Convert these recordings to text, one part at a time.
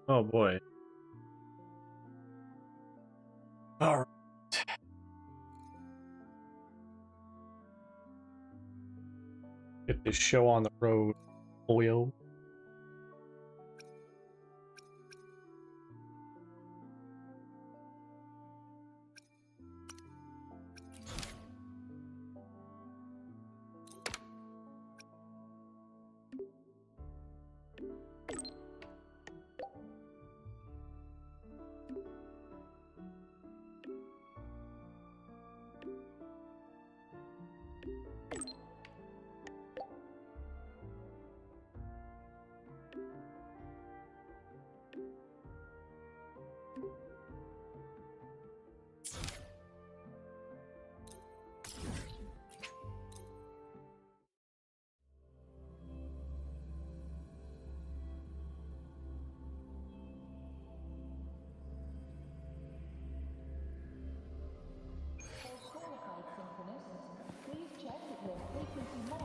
Oh boy. All right. Get this show on the road, boyo.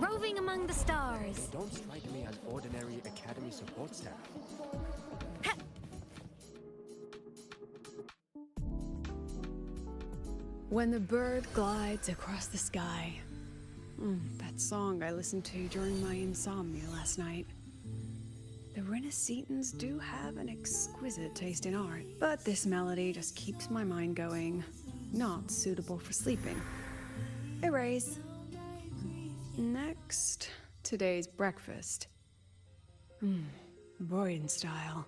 Roving among the stars. Don't strike me as ordinary academy support staff. When the bird glides across the sky. That song I listened to during my insomnia last night. The Renaissance do have an exquisite taste in art, but this melody just keeps my mind going. Not suitable for sleeping. Erase. Next, today's breakfast. Boyan style.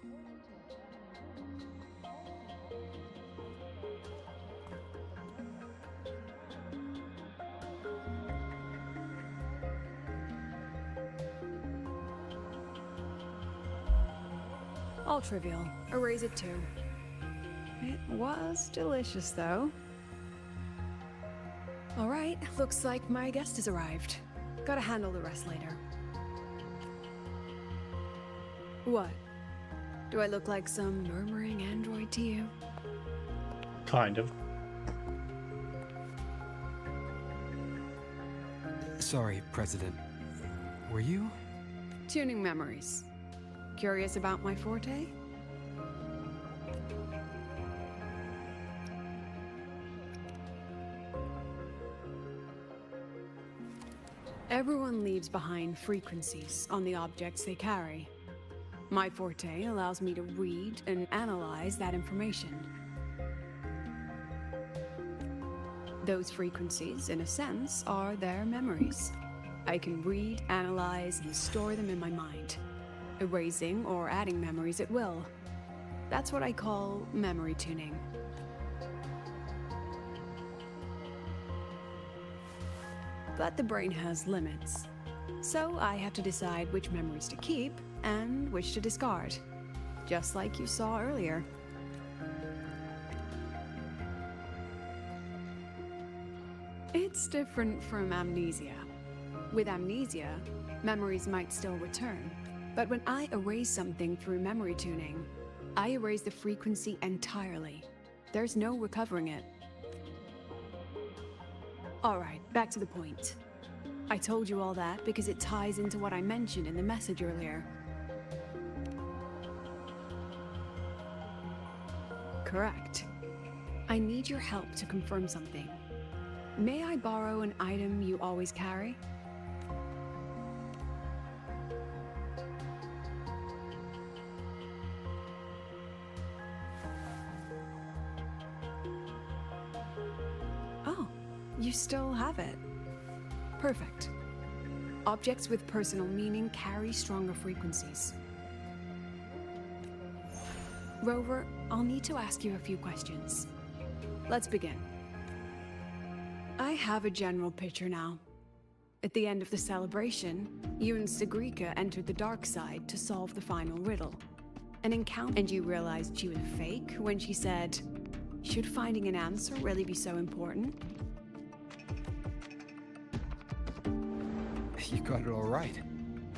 All trivial. Erase it too. It was delicious, though. All right, looks like my guest has arrived. Gotta handle the rest later. What? Do I look like some murmuring android to you? Kind of. Sorry, President. Were you? Tuning memories. Curious about my forte? Everyone leaves behind frequencies on the objects they carry. My forte allows me to read and analyze that information. Those frequencies, in a sense, are their memories. I can read, analyze, and store them in my mind, erasing or adding memories at will. That's what I call memory tuning. But the brain has limits, so I have to decide which memories to keep and which to discard, just like you saw earlier. It's different from amnesia. With amnesia, memories might still return, but when I erase something through memory tuning, I erase the frequency entirely. There's no recovering it. Alright, back to the point. I told you all that because it ties into what I mentioned in the message earlier. Correct. I need your help to confirm something. May I borrow an item you always carry? Oh, you still have it. Perfect. Objects with personal meaning carry stronger frequencies. Rover, I'll need to ask you a few questions. Let's begin. I have a general picture now. At the end of the celebration, you and Sigrika entered the dark side to solve the final riddle. An encounter, and you realized she was fake when she said, "Should finding an answer really be so important?" You got it all right.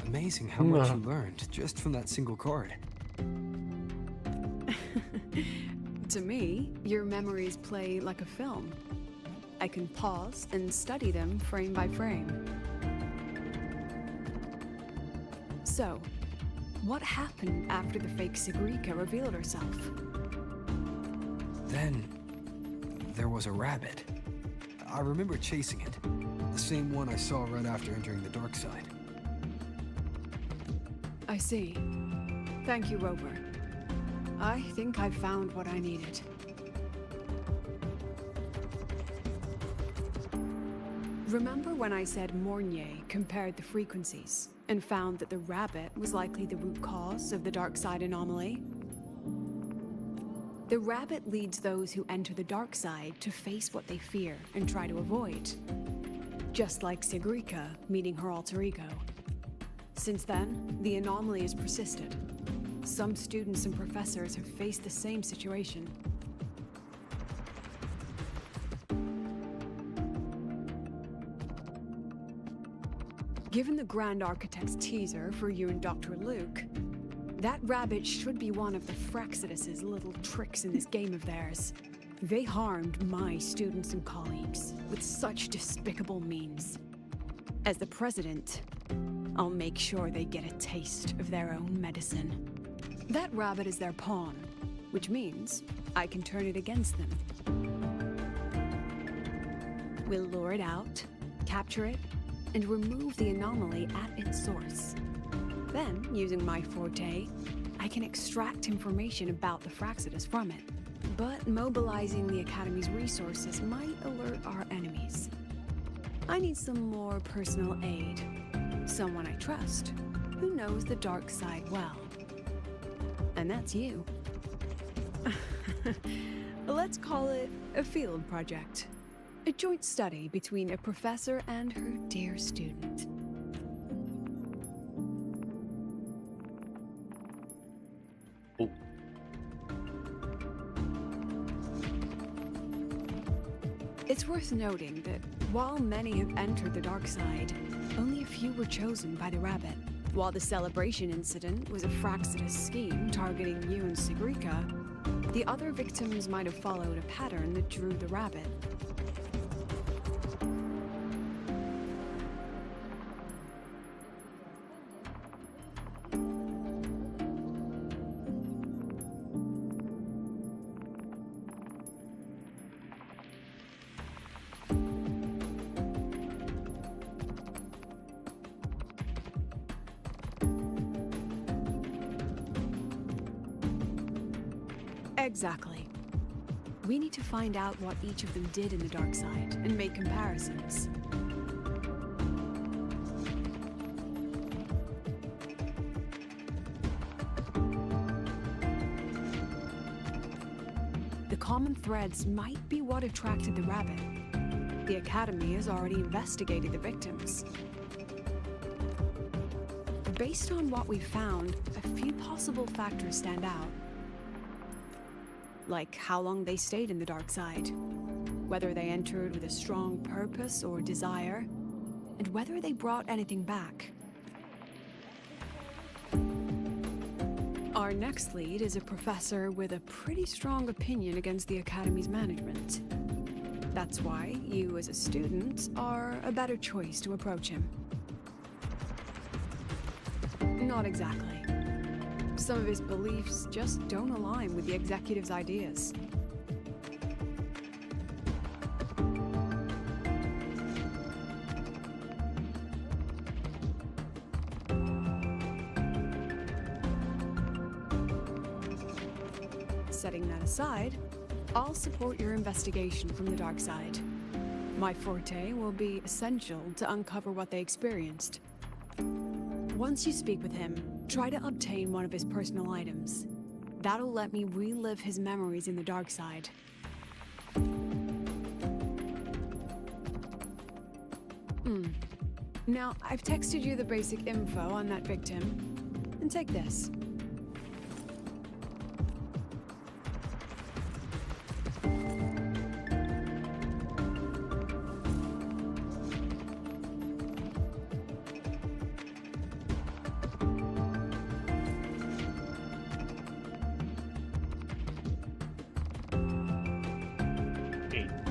Amazing how much you learned just from that single card. To me, your memories play like a film. I can pause and study them frame by frame. So, What happened after the fake Sigrika revealed herself? Then there was a rabbit. I remember chasing it. The same one I saw right after entering the dark side. I see. Thank you, Rover. I think I've found what I needed. Remember when I said Mornier compared the frequencies and found that the rabbit was likely the root cause of the dark side anomaly? The rabbit leads those who enter the dark side to face what they fear and try to avoid. Just like Sigrika meeting her alter ego. Since then, the anomaly has persisted. Some students and professors have faced the same situation. Given the Grand Architect's teaser for you and Dr. Luke, that rabbit should be one of the Fraxidus' little tricks in this game of theirs. They harmed my students and colleagues with such despicable means. As the president, I'll make sure they get a taste of their own medicine. That rabbit is their pawn, which means I can turn it against them. We'll lure it out, capture it, and remove the anomaly at its source. Then, using my forte, I can extract information about the Fraxidus from it. But mobilizing the Academy's resources might alert our enemies. I need some more personal aid. Someone I trust, who knows the dark side well. And that's you. Let's call it a field project. A joint study between a professor and her dear student. Oh. It's worth noting that while many have entered the dark side, only a few were chosen by the rabbit. While the celebration incident was a Fraxidus scheme targeting you and Sigrika, the other victims might have followed a pattern that drew the rabbit. Exactly. We need to find out what each of them did in the dark side and make comparisons. The common threads might be what attracted the rabbit. The Academy has already investigated the victims. Based on what we've found, a few possible factors stand out. Like how long they stayed in the dark side, whether they entered with a strong purpose or desire, and whether they brought anything back. Our next lead is a professor with a pretty strong opinion against the Academy's management. That's why you as a student are a better choice to approach him. Not exactly. Some of his beliefs just don't align with the executive's ideas. Setting that aside, I'll support your investigation from the dark side. My forte will be essential to uncover what they experienced. Once you speak with him, try to obtain one of his personal items. That'll let me relive his memories in the dark side. Now, I've texted you the basic info on that victim. And take this.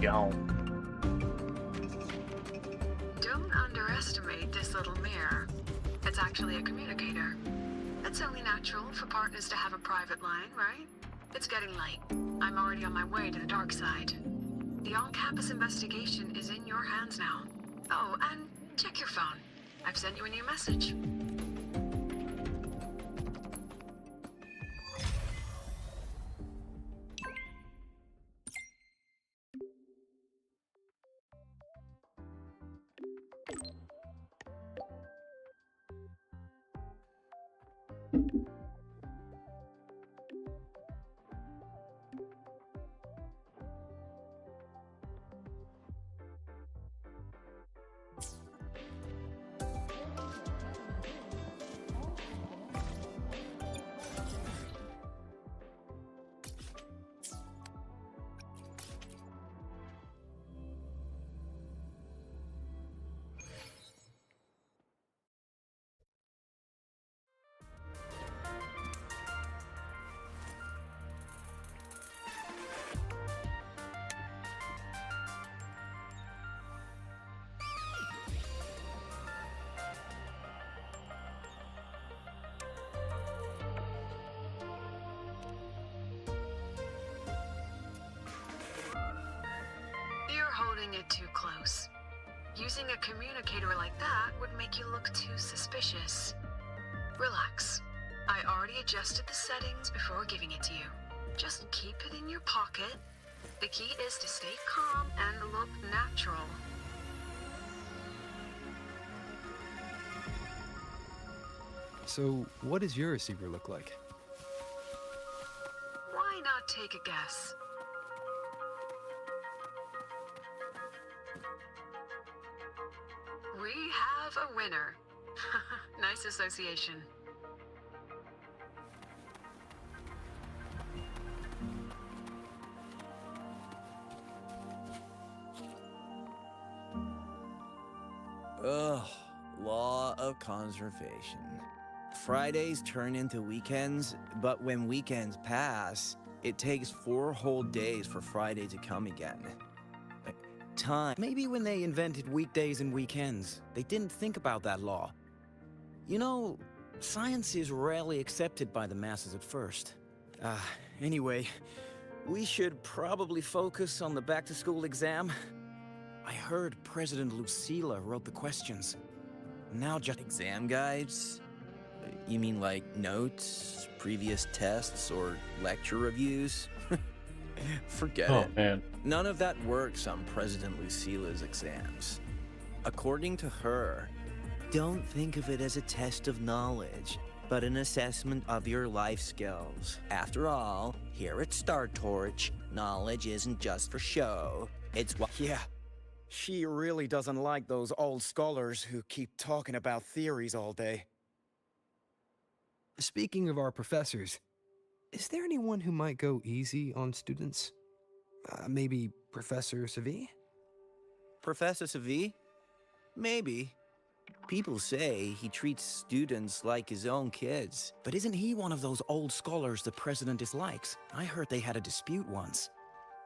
Gone. Don't underestimate this little mirror. It's actually a communicator. It's only natural for partners to have a private line, right? It's getting late. I'm already on my way to the dark side. The on-campus investigation is in your hands now. Oh, and check your phone. I've sent you a new message. You're holding it too close. Using a communicator like that would make you look too suspicious. Relax. I already adjusted the settings before giving it to you. Just keep it in your pocket. The key is to stay calm and look natural. So, what does your receiver look like? Why not take a guess? We have a winner. Nice association. Ugh, law of conservation. Fridays turn into weekends, but when weekends pass, it takes 4 whole days for Friday to come again. Time. Maybe when they invented weekdays and weekends, they didn't think about that law. You know, science is rarely accepted by the masses at first. Anyway, we should probably focus on the back-to-school exam. I heard President Lucila wrote the questions. Now just exam guides? You mean like notes, previous tests, or lecture reviews? Forget it. Oh, man. None of that works on President Lucila's exams. According to her, don't think of it as a test of knowledge, but an assessment of your life skills. After all, here at Star Torch, knowledge isn't just for show. It's what— Yeah, she really doesn't like those old scholars who keep talking about theories all day. Speaking of our professors, is there anyone who might go easy on students? Maybe Professor Savi? Professor Savi? Maybe. People say he treats students like his own kids. But isn't he one of those old scholars the president dislikes? I heard they had a dispute once.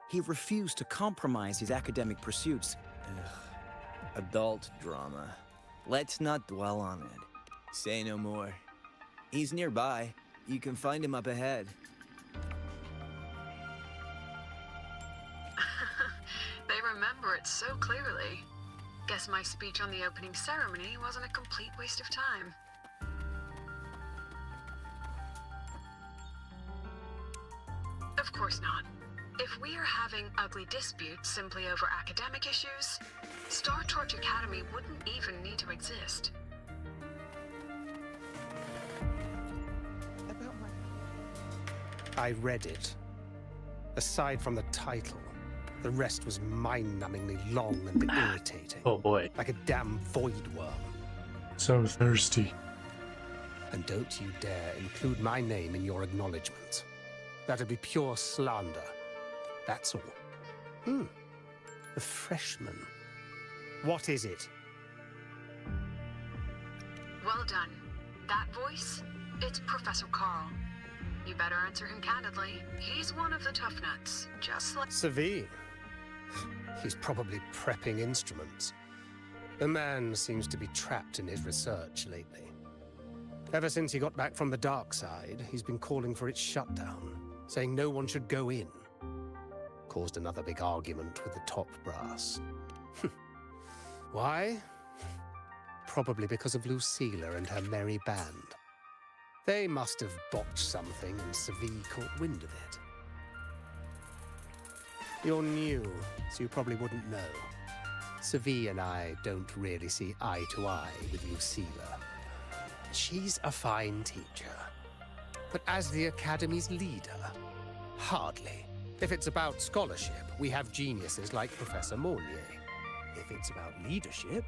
He refused to compromise his academic pursuits. Ugh. Adult drama. Let's not dwell on it. Say no more. He's nearby. You can find him up ahead. They remember it so clearly. Guess my speech on the opening ceremony wasn't a complete waste of time. Of course not. If we are having ugly disputes simply over academic issues, Star Torch Academy wouldn't even need to exist. I read it. Aside from the title, the rest was mind-numbingly long and irritating. Oh boy. Like a damn void worm. So thirsty. And don't you dare include my name in your acknowledgement. That'd be pure slander. That's all. The freshman. What is it? Well done. That voice, it's Professor Carl. You better answer him candidly. He's one of the tough nuts, just like— Savi. He's probably prepping instruments. The man seems to be trapped in his research lately. Ever since he got back from the dark side, he's been calling for its shutdown, saying no one should go in. Caused another big argument with the top brass. Why? Probably because of Lucilla and her merry band. They must have botched something and Seville caught wind of it. You're new, so you probably wouldn't know. Seville and I don't really see eye to eye with Lucilla. She's a fine teacher. But as the Academy's leader, hardly. If it's about scholarship, we have geniuses like Professor Mornier. If it's about leadership,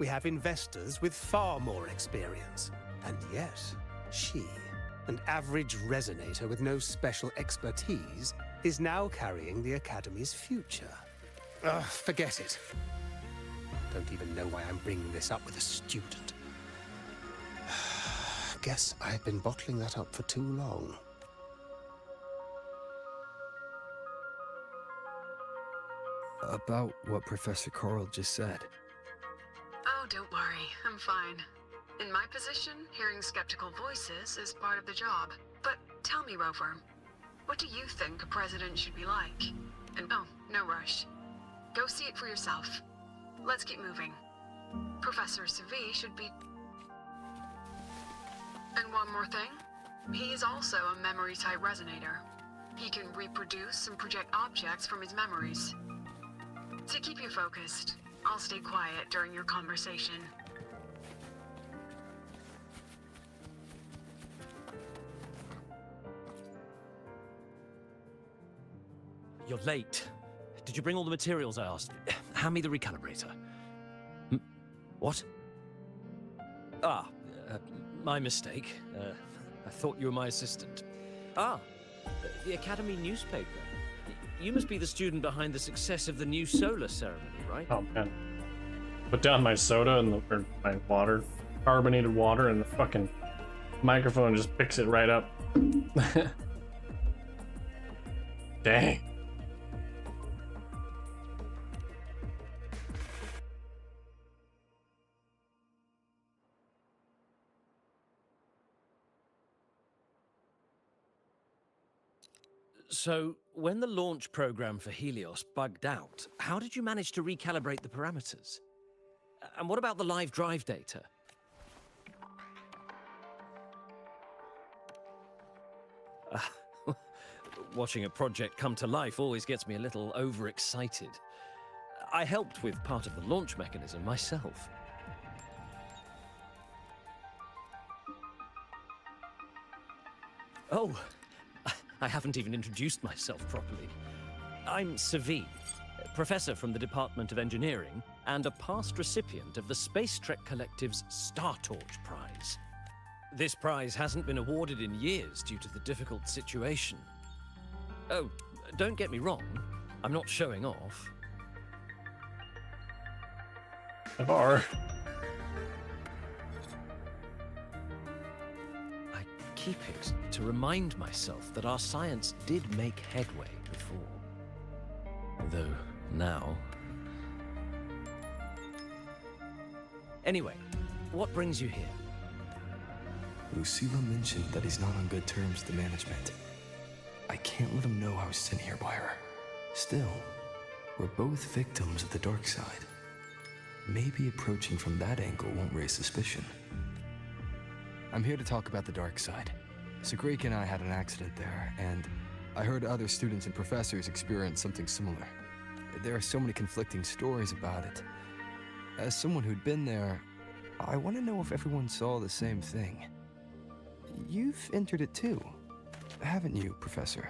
we have investors with far more experience. And yet, she, an average resonator with no special expertise, is now carrying the Academy's future. Forget it. Don't even know why I'm bringing this up with a student. Guess I've been bottling that up for too long. About what Professor Carl just said. Oh, don't worry. I'm fine. In my position, hearing skeptical voices is part of the job. But tell me, Rover, what do you think a president should be like? And oh, no rush. Go see it for yourself. Let's keep moving. Professor Seville should be... And one more thing. He is also a memory-type resonator. He can reproduce and project objects from his memories. To keep you focused, I'll stay quiet during your conversation. You're late. Did you bring all the materials I asked? Hand me the recalibrator. What? My mistake. I thought you were my assistant. The Academy newspaper. You must be the student behind the success of the new solar ceremony, right? Oh man. Put down my soda and or my water, carbonated water, and the fucking microphone just picks it right up. Dang. So, when the launch program for Helios bugged out, how did you manage to recalibrate the parameters? And what about the live drive data? Watching a project come to life always gets me a little overexcited. I helped with part of the launch mechanism myself. Oh, I haven't even introduced myself properly. I'm Seville, professor from the Department of Engineering and a past recipient of the Space Trek Collective's Star Torch Prize. This prize hasn't been awarded in years due to the difficult situation. Oh, don't get me wrong, I'm not showing off. A bar. I keep it to remind myself that our science did make headway before. Though now... Anyway, what brings you here? Lucilla mentioned that he's not on good terms with the management. I can't let him know I was sent here by her. Still, we're both victims of the dark side. Maybe approaching from that angle won't raise suspicion. I'm here to talk about the dark side. Sagrika and I had an accident there, and I heard other students and professors experience something similar. There are so many conflicting stories about it. As someone who'd been there, I want to know if everyone saw the same thing. You've entered it too, haven't you, Professor?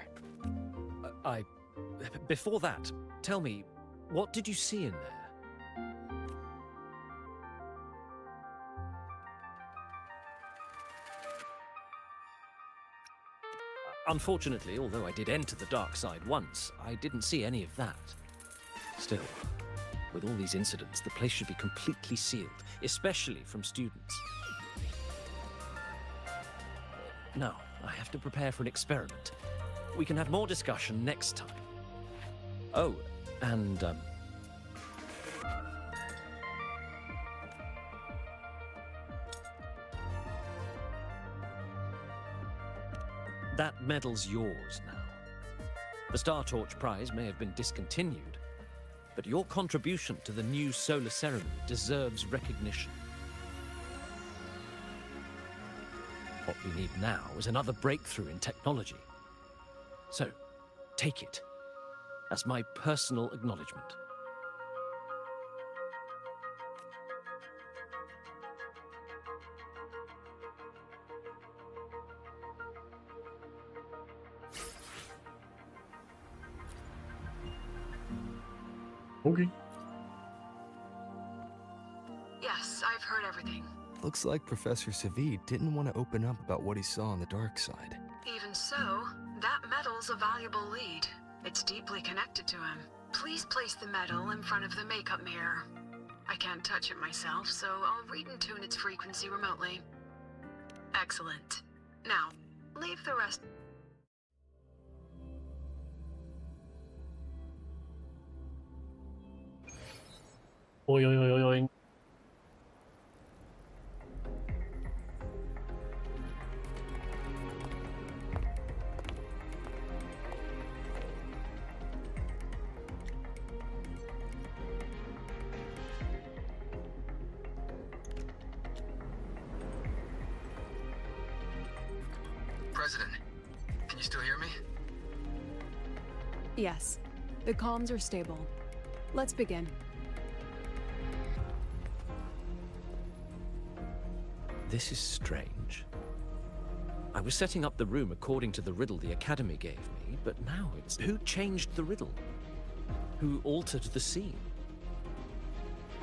Before that, tell me, what did you see in there? Unfortunately, although I did enter the dark side once, I didn't see any of that. Still, with all these incidents, the place should be completely sealed, especially from students. Now, I have to prepare for an experiment. We can have more discussion next time. Oh, and, That medal's yours now. The Star Torch Prize may have been discontinued, but your contribution to the new solar ceremony deserves recognition. What we need now is another breakthrough in technology. So, take it as my personal acknowledgement. Okay. Yes, I've heard everything. Looks like Professor Savid didn't want to open up about what he saw on the dark side. Even so, that medal's a valuable lead. It's deeply connected to him. Please place the medal in front of the makeup mirror. I can't touch it myself, so I'll read and tune its frequency remotely. Excellent. Now, leave the rest. Oi, oi, oi, oi, oi. President, can you still hear me? Yes, the comms are stable. Let's begin. This is strange. I was setting up the room according to the riddle the Academy gave me, but now it's... Who changed the riddle? Who altered the scene?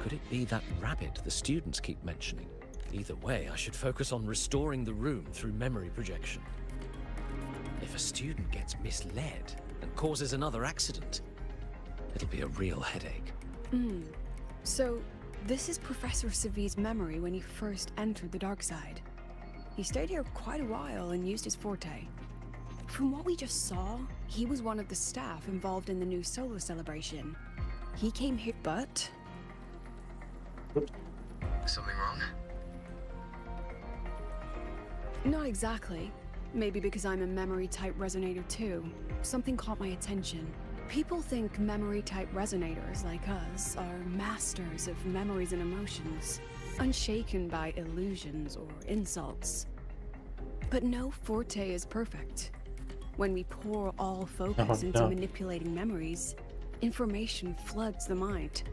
Could it be that rabbit the students keep mentioning? Either way, I should focus on restoring the room through memory projection. If a student gets misled and causes another accident, it'll be a real headache. So, this is Professor Savid's memory when he first entered the dark side. He stayed here quite a while and used his forte. From what we just saw, he was one of the staff involved in the new solar celebration. He came here, but... Something wrong? Not exactly. Maybe because I'm a memory-type resonator too. Something caught my attention. People think memory-type resonators like us are masters of memories and emotions, unshaken by illusions or insults. But no forte is perfect. When we pour all focus into manipulating memories, information floods the mind.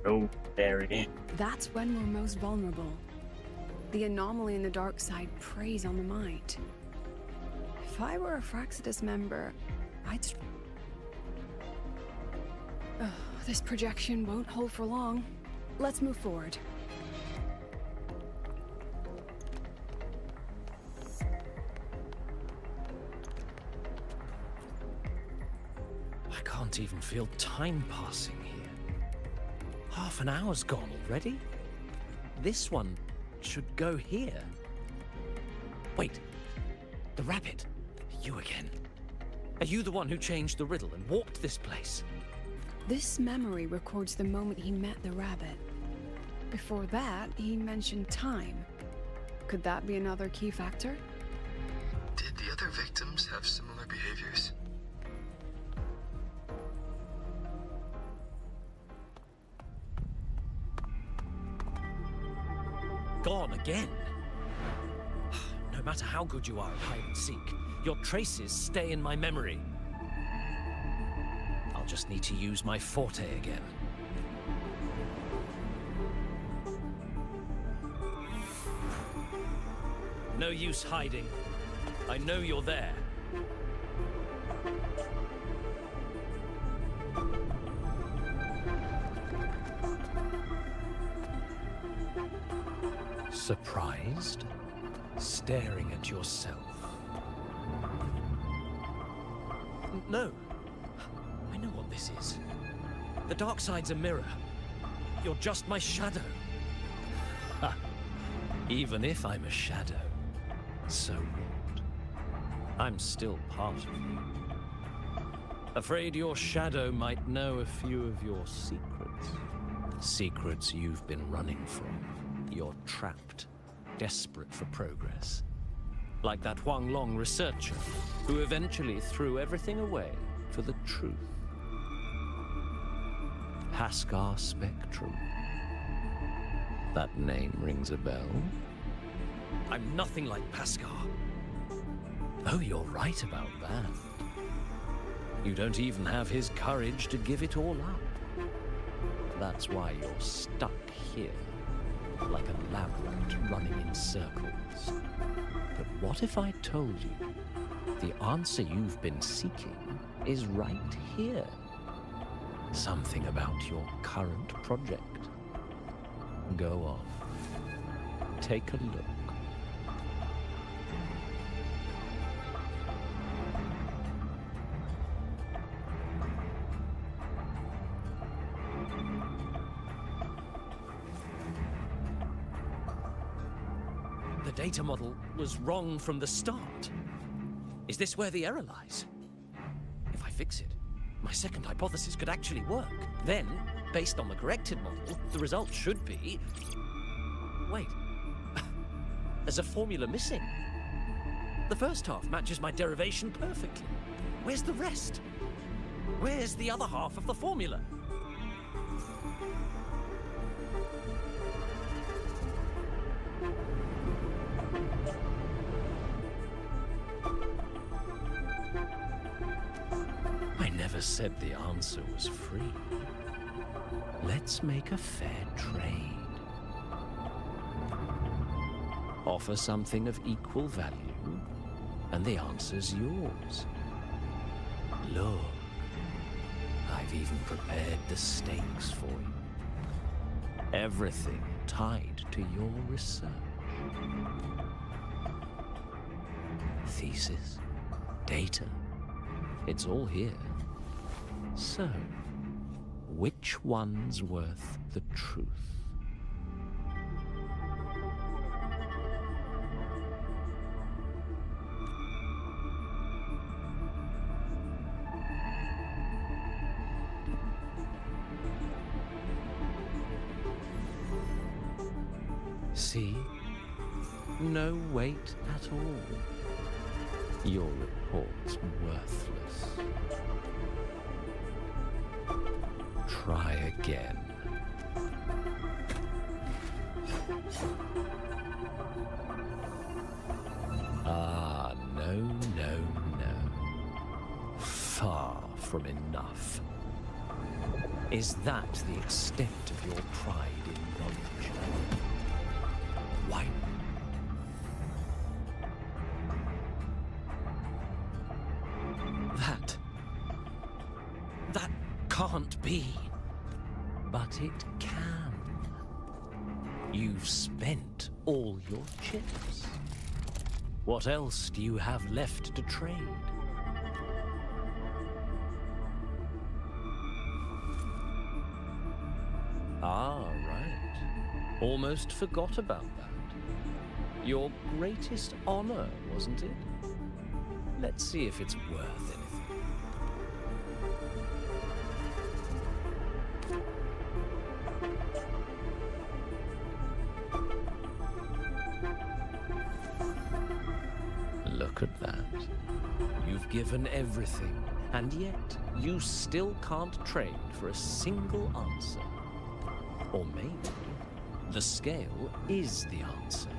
Oh, very. That's when we're most vulnerable. The anomaly in the dark side preys on the mind. If I were a Fraxidus member, I'd... this projection won't hold for long. Let's move forward. I can't even feel time passing here. Half an hour's gone already? This one should go here. Wait, the rabbit. You again. Are you the one who changed the riddle and walked this place? This memory records the moment he met the rabbit. Before that, he mentioned time. Could that be another key factor? Did the other victims have similar behaviors? Gone again? No matter how good you are at hide and seek, your traces stay in my memory. I'll just need to use my forte again. No use hiding. I know you're there. Surprised? Staring at yourself. No. I know what this is. The dark side's a mirror. You're just my shadow. Ha. Even if I'm a shadow, so what? I'm still part of you. Afraid your shadow might know a few of your secrets. Secrets you've been running from. You're trapped, desperate for progress. Like that Huang Long researcher who eventually threw everything away for the truth. Pascal Spectrum. That name rings a bell. I'm nothing like Pascal. Oh, you're right about that. You don't even have his courage to give it all up. That's why you're stuck here, like a lab rat running in circles. But what if I told you the answer you've been seeking is right here? Something about your current project. Go on. Take a look. The data model was wrong from the start. Is this where the error lies? If I fix it, my second hypothesis could actually work. Then, based on the corrected model, the result should be... Wait. There's a formula missing. The first half matches my derivation perfectly. Where's the rest? Where's the other half of the formula? I never said the answer was free. Let's make a fair trade. Offer something of equal value, and the answer's yours. Look, I've even prepared the stakes for you. Everything tied to your research. Thesis, data, it's all here. So, which one's worth the truth? See? No weight at all. Your report's worthless. Try again. Ah, no, no, no. Far from enough. Is that the extent of your pride in knowledge? Why? That can't be. But it can. You've spent all your chips. What else do you have left to trade? Ah, right. Almost forgot about that. Your greatest honor, wasn't it? Let's see if it's worth anything. Look at that. You've given everything, and yet you still can't trade for a single answer. Or maybe the scale is the answer.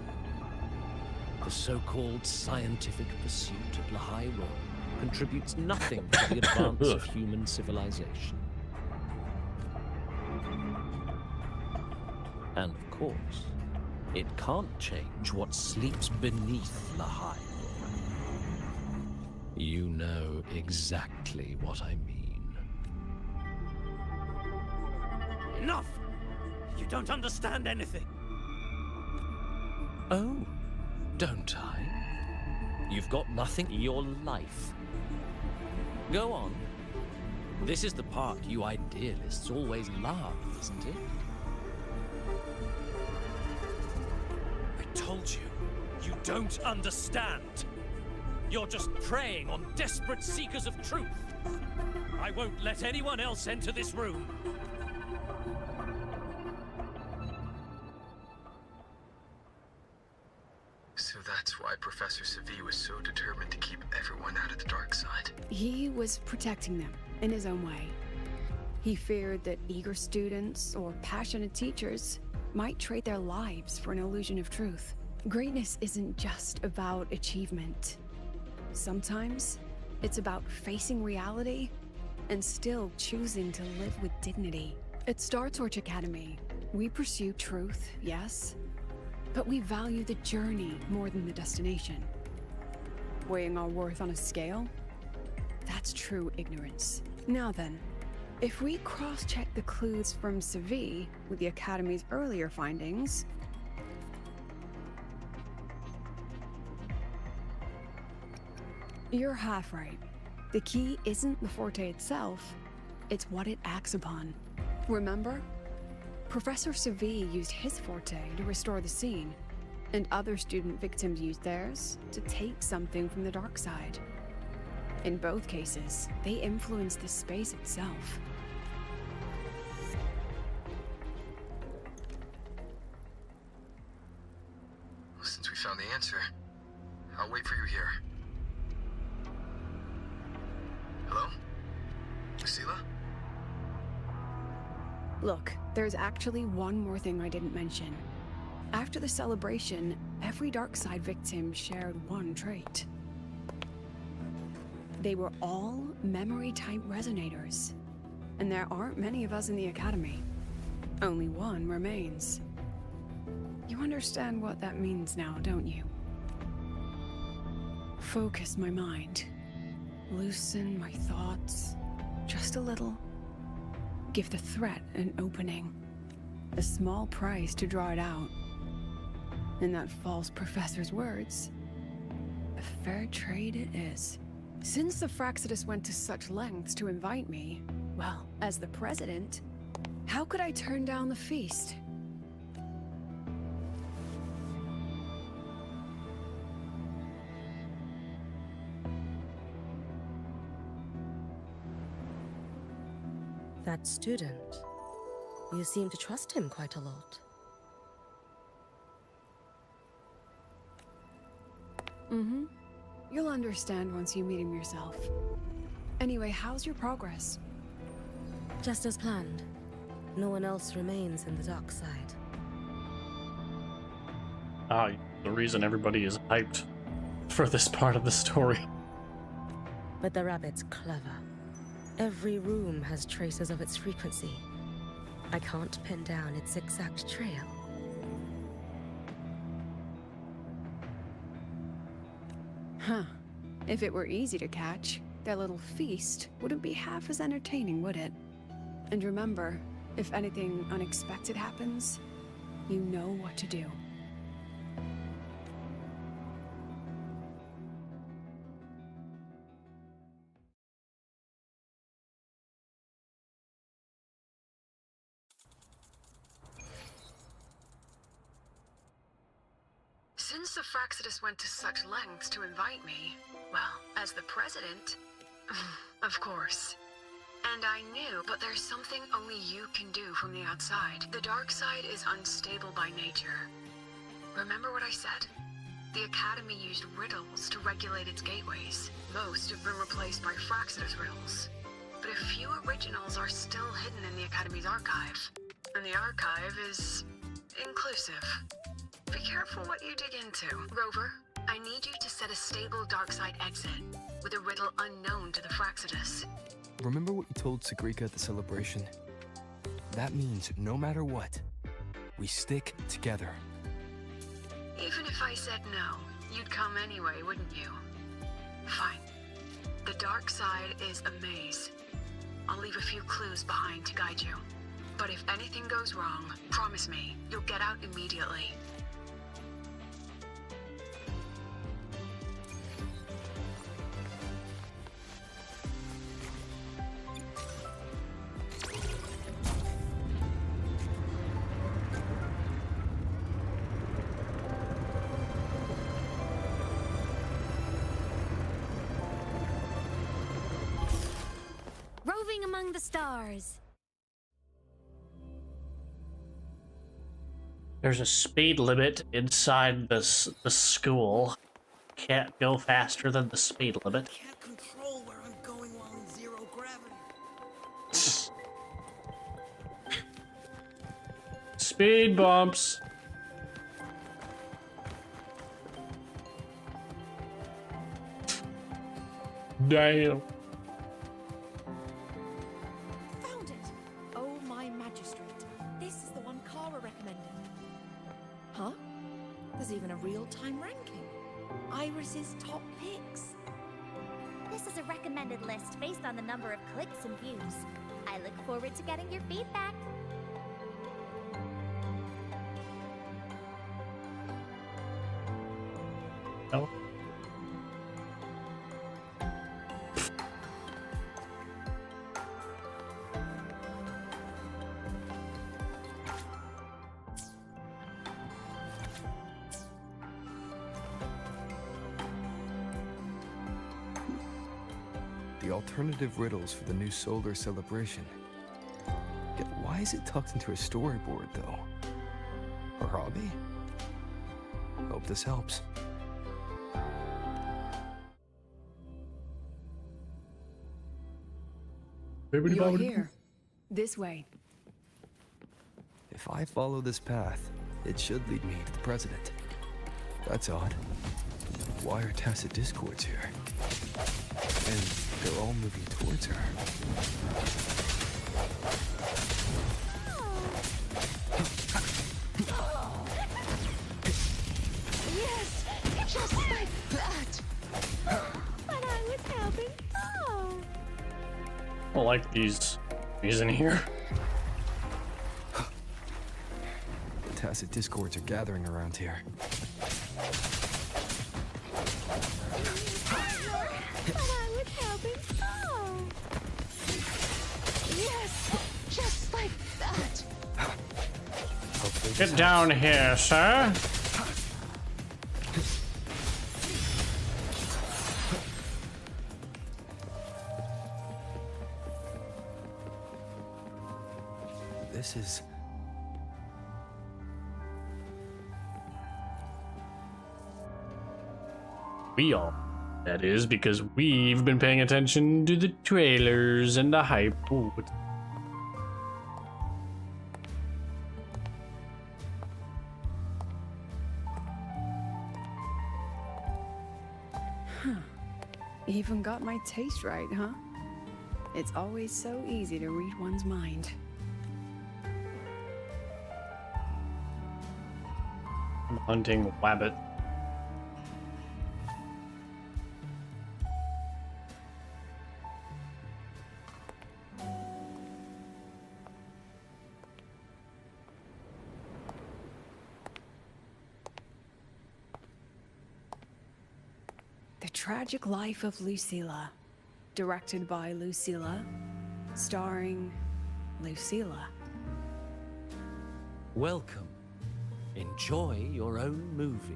The so-called scientific pursuit at Lahai Royal contributes nothing to the advance of human civilization. And of course, it can't change what sleeps beneath Lahai Royal. You know exactly what I mean. Enough! You don't understand anything. Oh, don't I? You've got nothing in your life. Go on. This is the part you idealists always love, isn't it? I told you, you don't understand. You're just preying on desperate seekers of truth. I won't let anyone else enter this room. So that's why why Professor Savi was so determined to keep everyone out of the dark side. He was protecting them in his own way. He feared that eager students or passionate teachers might trade their lives for an illusion of truth. Greatness isn't just about achievement. Sometimes it's about facing reality and still choosing to live with dignity. At Star Torch Academy, we pursue truth, yes, but we value the journey more than the destination. Weighing our worth on a scale? That's true ignorance. Now then, if we cross-check the clues from Savi with the Academy's earlier findings, you're half right. The key isn't the forte itself, it's what it acts upon. Remember? Professor Savi used his forte to restore the scene, and other student victims used theirs to take something from the dark side. In both cases, they influenced the space itself. Since we found the answer, I'll wait for you here. Hello? Lucila? Look, there's actually one more thing I didn't mention. After the celebration, every dark side victim shared one trait. They were all memory-type resonators. And there aren't many of us in the Academy. Only one remains. You understand what that means now, don't you? Focus my mind. Loosen my thoughts. Just a little. Give the threat an opening. A small price to draw it out. In that false professor's words, a fair trade it is. Since the Fraxidus went to such lengths to invite me, well, as the president, how could I turn down the feast? That student, you seem to trust him quite a lot. Mm-hmm. You'll understand once you meet him yourself. Anyway, how's your progress? Just as planned. No one else remains in the dark side. Ah, the reason everybody is hyped for this part of the story. But the rabbit's clever. Every room has traces of its frequency. I can't pin down its exact trail. Huh. If it were easy to catch, their little feast wouldn't be half as entertaining, would it? And remember, if anything unexpected happens, you know what to do. Since the Fraxidus went to such lengths to invite me, well, as the president, of course. And I knew, but there's something only you can do from the outside. The dark side is unstable by nature. Remember what I said? The Academy used riddles to regulate its gateways. Most have been replaced by Fraxidus riddles. But a few originals are still hidden in the Academy's archive. And the archive is inclusive. Be careful what you dig into. Rover, I need you to set a stable dark side exit with a riddle unknown to the Fraxidus. Remember what you told Sagrika at the celebration? That means no matter what, we stick together. Even if I said no, you'd come anyway, wouldn't you? Fine. The dark side is a maze. I'll leave a few clues behind to guide you. But if anything goes wrong, promise me, you'll get out immediately. Roving among the stars. There's a speed limit inside the school. can't go faster than the speed limit. Can't control where I'm going while in zero gravity. Speed bumps. Damn. Found it! Oh, my magistrate. This is the one Kara recommended. Huh? There's even a real-time ranking. Iris's top picks. This is a recommended list based on the number of clicks and views. I look forward to getting your feedback. Oh. The alternative riddles for the new solar celebration. Yet why is it tucked into a storyboard, though? Her hobby? Hope this helps. You're here. This way. If I follow this path, it should lead me to the president. That's odd. Why are tacit discords here? And they're all moving towards her. Yes! Just like that! But I was helping. Oh! I don't like these in here. The tacit discords are gathering around here. But I was helping. Oh! Yes! Just like that! Get down here, sir. This is... We all. That is because we've been paying attention to the trailers and the hype. Ooh, what's- Even got my taste right, huh? It's always so easy to read one's mind. I'm hunting wabbit. The Tragic Life of Lucilla. Directed by Lucilla. Starring Lucilla. Welcome. Enjoy your own movie.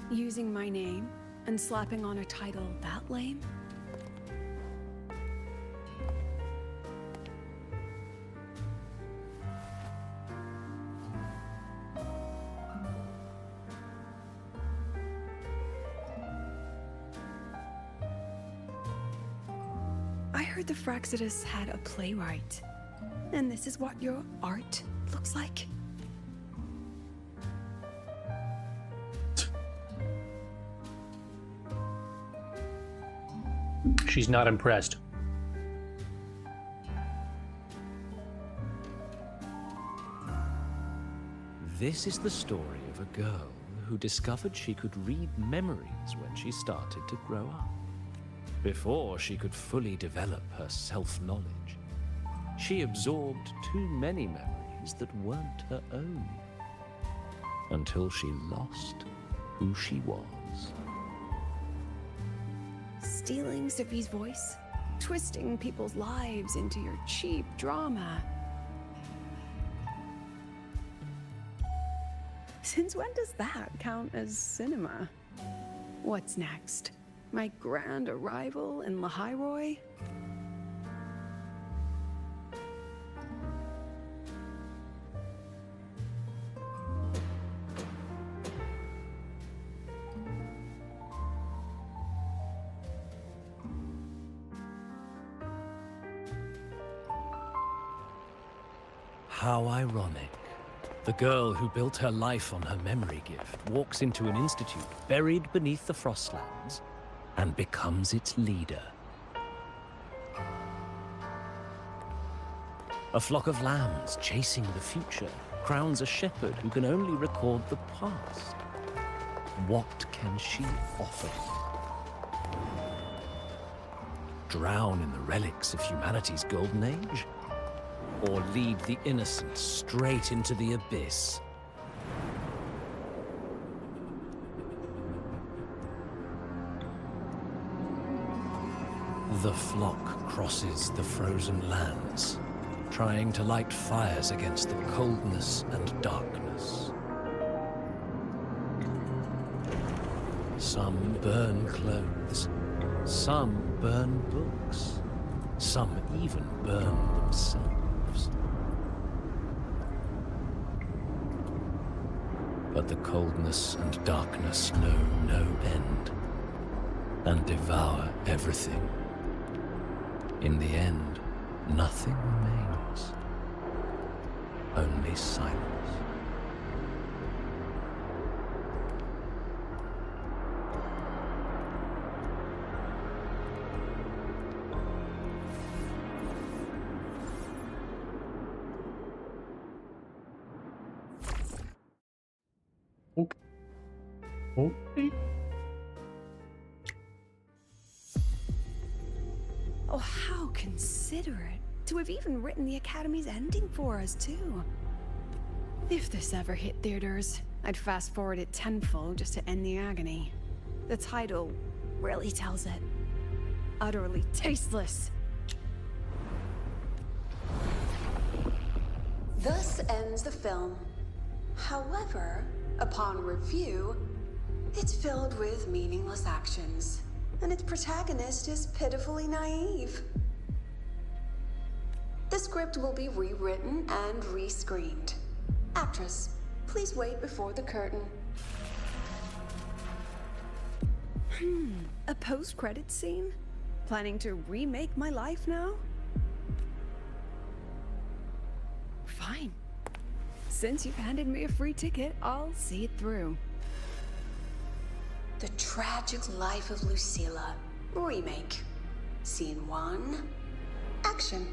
Using my name and slapping on a title that lame? I heard the Fraxidus had a playwright. And this is what your art looks like? She's not impressed. This is the story of a girl who discovered she could read memories when she started to grow up. Before she could fully develop her self-knowledge, she absorbed too many memories that weren't her own, until she lost who she was. Stealing Sophie's voice? Twisting people's lives into your cheap drama? Since when does that count as cinema? What's next? My grand arrival in Lahairoi? How ironic. The girl who built her life on her memory gift walks into an institute buried beneath the Frostlands and becomes its leader. A flock of lambs chasing the future crowns a shepherd who can only record the past. What can she offer? Drown in the relics of humanity's golden age? Or lead the innocent straight into the abyss? The flock crosses the frozen lands, trying to light fires against the coldness and darkness. Some burn clothes, some burn books, some even burn themselves. But the coldness and darkness know no end, and devour everything. In the end, nothing remains, only silence. Okay. Oh, how considerate to have even written the Academy's ending for us, too. If this ever hit theaters, I'd fast forward it tenfold just to end the agony. The title really tells it. Utterly tasteless. Thus ends the film. However, upon review, it's filled with meaningless actions, and its protagonist is pitifully naive. The script will be rewritten and rescreened. Actress, please wait before the curtain. A post-credits scene? Planning to remake my life now? Fine. Since you've handed me a free ticket, I'll see it through. The Tragic Life of Lucilla. Remake. Scene 1. Action.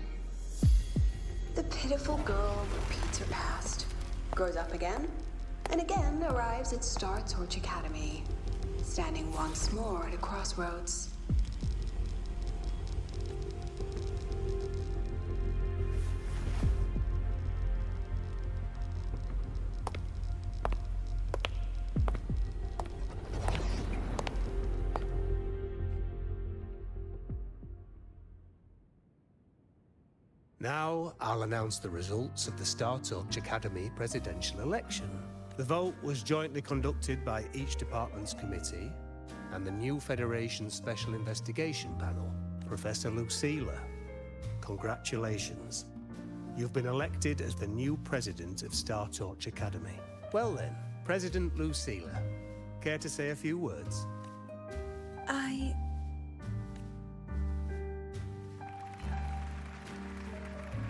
The pitiful girl repeats her past, grows up again, and again arrives at Star Torch Academy, standing once more at a crossroads. Now, I'll announce the results of the Star Torch Academy presidential election. The vote was jointly conducted by each department's committee and the new Federation Special Investigation Panel, Professor Lucilla. Congratulations. You've been elected as the new president of Star Torch Academy. Well then, President Lucilla, care to say a few words?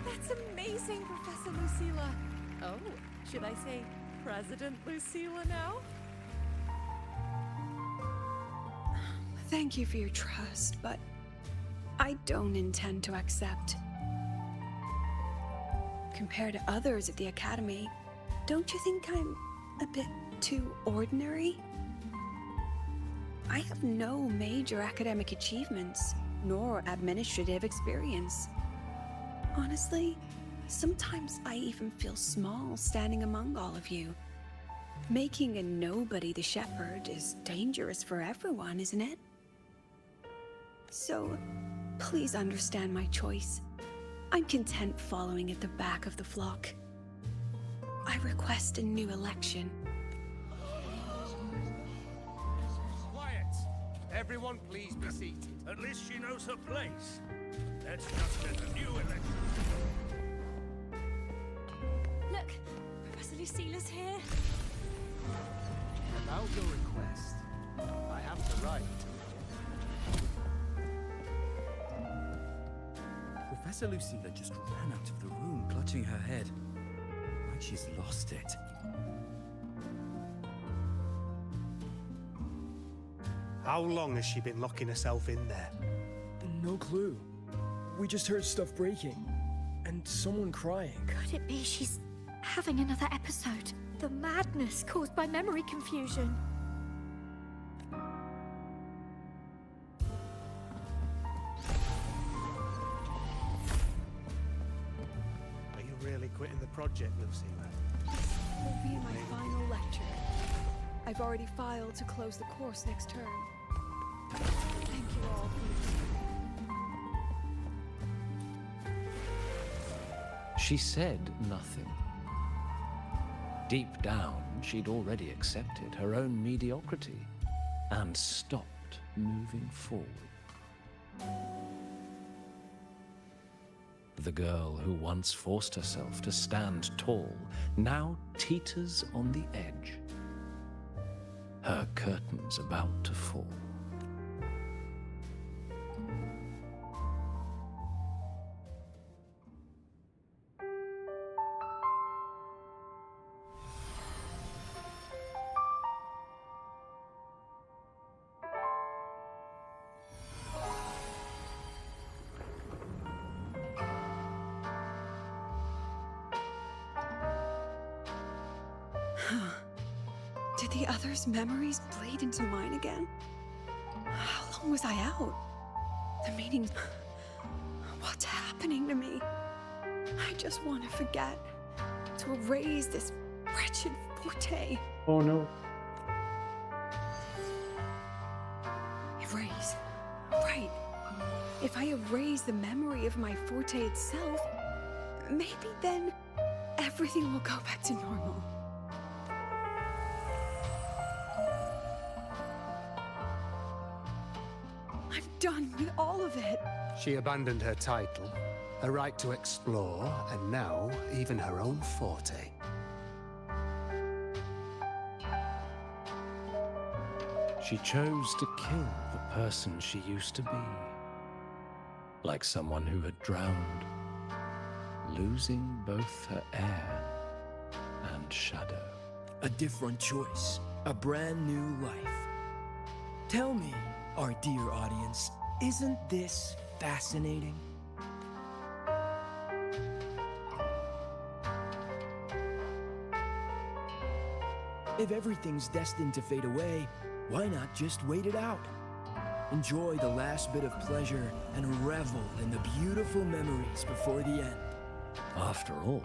That's amazing, Professor Lucilla. Oh, should I say President Lucilla now? Thank you for your trust, but I don't intend to accept. Compared to others at the Academy, don't you think I'm a bit too ordinary? I have no major academic achievements, nor administrative experience. Honestly, sometimes I even feel small standing among all of you. Making a nobody the shepherd is dangerous for everyone, isn't it? So, please understand my choice. I'm content following at the back of the flock. I request a new election. Quiet! Everyone please be seated. At least she knows her place. Let's just get a new election. Look, Professor Lucilla's here. About your request, I have the right to Professor Lucilla just ran out of the room, clutching her head. like she's lost it. How long has she been locking herself in there? No clue. We just heard stuff breaking. And someone crying. Could it be she's having another episode? The madness caused by memory confusion. Are you really quitting the project, Lucilla? Will be my final lecture. I've already filed to close the course next term. Thank you all for She said nothing. Deep down, she'd already accepted her own mediocrity and stopped moving forward. The girl who once forced herself to stand tall now teeters on the edge. Her curtain's about to fall. Did the others' memories bleed into mine again? How long was I out? The meetings... What's happening to me? I just want to forget. To erase this wretched forte. Oh no. Erase. Right. If I erase the memory of my forte itself, maybe then everything will go back to normal. I'm done with all of it. She abandoned her title, her right to explore, and now even her own forte. She chose to kill the person she used to be. Like someone who had drowned, losing both her air and shadow. A different choice. A brand new life. Tell me, our dear audience, isn't this fascinating? If everything's destined to fade away, why not just wait it out? Enjoy the last bit of pleasure and revel in the beautiful memories before the end. After all,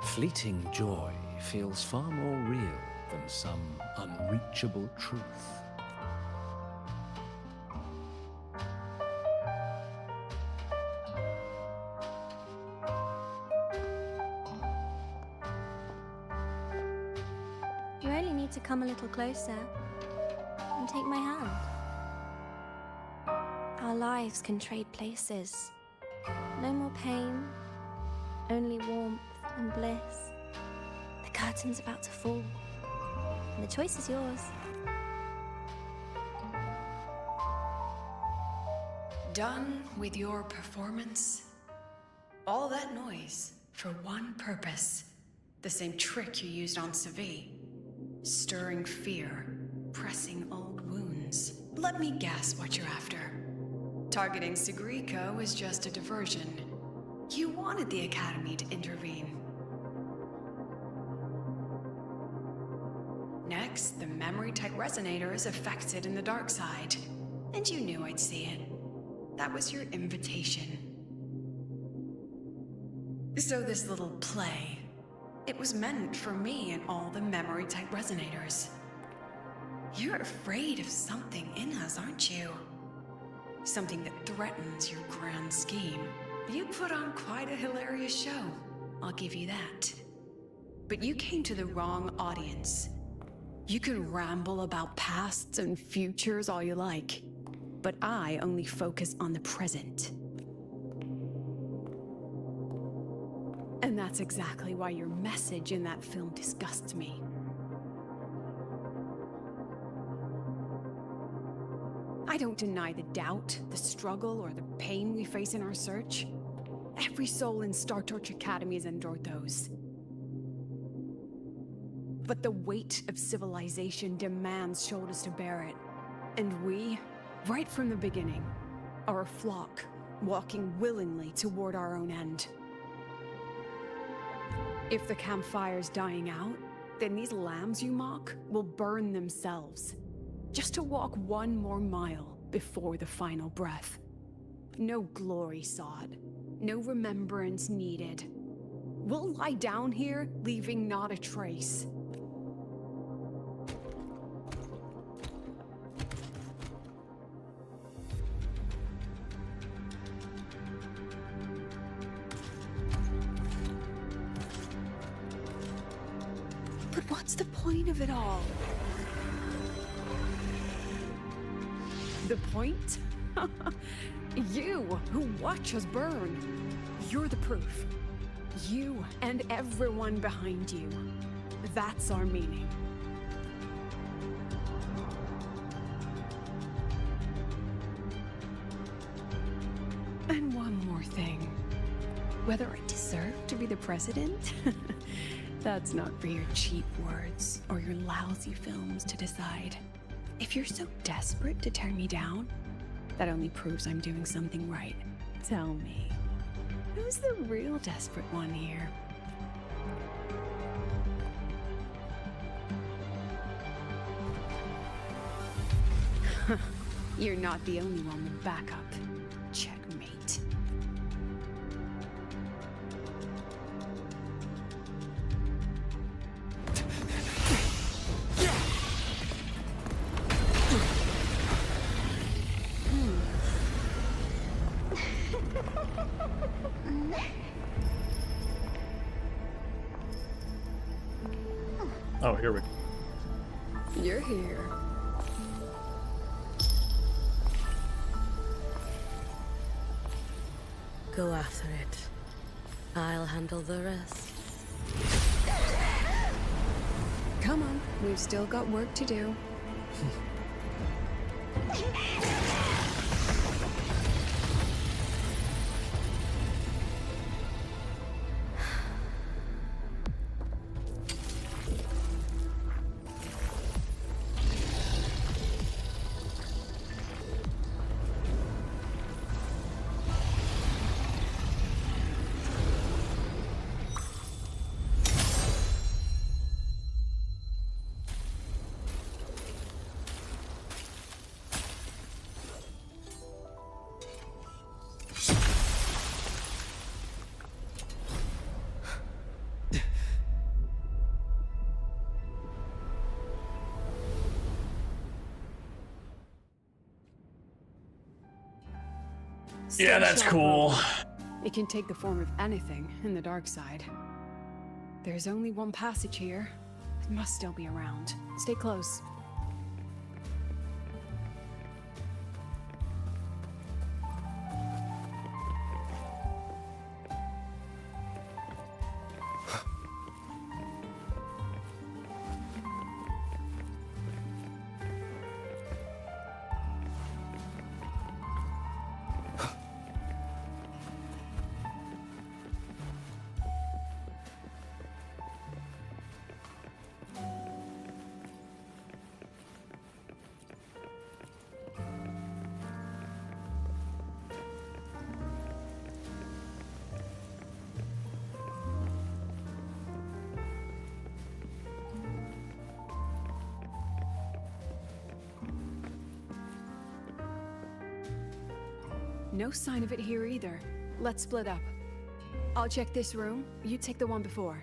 fleeting joy feels far more real than some unreachable truth. You only need to come a little closer and take my hand. Our lives can trade places. No more pain, only warmth and bliss. The curtain's about to fall, and the choice is yours. Done with your performance? All that noise for one purpose. The same trick you used on Savi. Stirring fear, pressing old wounds. Let me guess what you're after. Targeting Sigrika was just a diversion. You wanted the Academy to intervene. Next, the memory-type resonator is affected in the dark side. And you knew I'd see it. That was your invitation. So this little play, it was meant for me and all the memory-type resonators. You're afraid of something in us, aren't you? Something that threatens your grand scheme. You put on quite a hilarious show, I'll give you that. But you came to the wrong audience. You can ramble about pasts and futures all you like, but I only focus on the present. And that's exactly why your message in that film disgusts me. I don't deny the doubt, the struggle, or the pain we face in our search. Every soul in Star Torch Academy has endured those. But the weight of civilization demands shoulders to bear it. And we, right from the beginning, are a flock, walking willingly toward our own end. If the campfire's dying out, then these lambs you mock will burn themselves, just to walk one more mile before the final breath. No glory sought, no remembrance needed. We'll lie down here, leaving not a trace. But what's the point of it all? The point? You, who watch us burn. You're the proof. You and everyone behind you. That's our meaning. And one more thing. Whether I deserve to be the president? That's not for your cheap words or your lousy films to decide. If you're so desperate to tear me down, that only proves I'm doing something right. Tell me, who's the real desperate one here? You're not the only one with backup. Checkmate. Oh, here we go. You're here. Go after it. I'll handle the rest. Come on, we've still got work to do. Yeah, that's cool. It can take the form of anything in the dark side. There's only one passage here. It must still be around. Stay close. No sign of it here either. Let's split up. I'll check this room, you take the one before.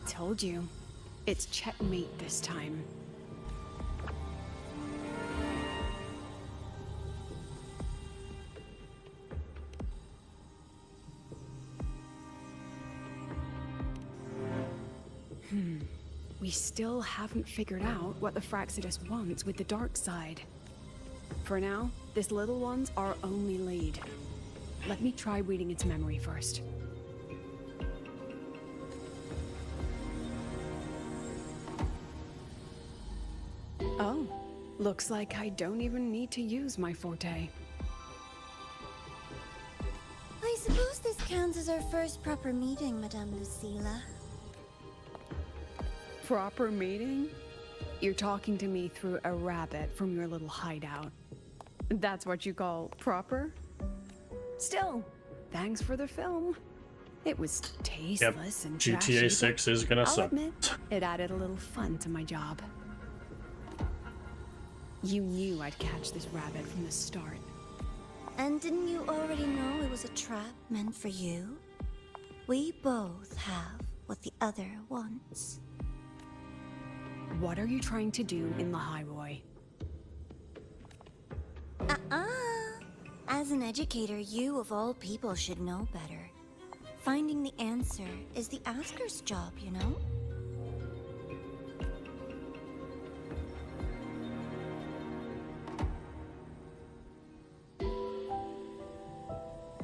Told you. It's checkmate this time. We still haven't figured out what the Fraxidus wants with the dark side. For now, this little one's our only lead. Let me try reading its memory first. Oh, looks like I don't even need to use my forte. I suppose this counts as our first proper meeting, Madame Lucilla. Proper meeting? You're talking to me through a rabbit from your little hideout. That's what you call proper? Still, thanks for the film. It was tasteless and trashy, GTA 6 is gonna I'll suck. admit, it added a little fun to my job. You knew I'd catch this rabbit from the start. And didn't you already know it was a trap meant for you? We both have what the other wants. What are you trying to do in the Highroy? As an educator, you of all people should know better. Finding the answer is the asker's job, you know?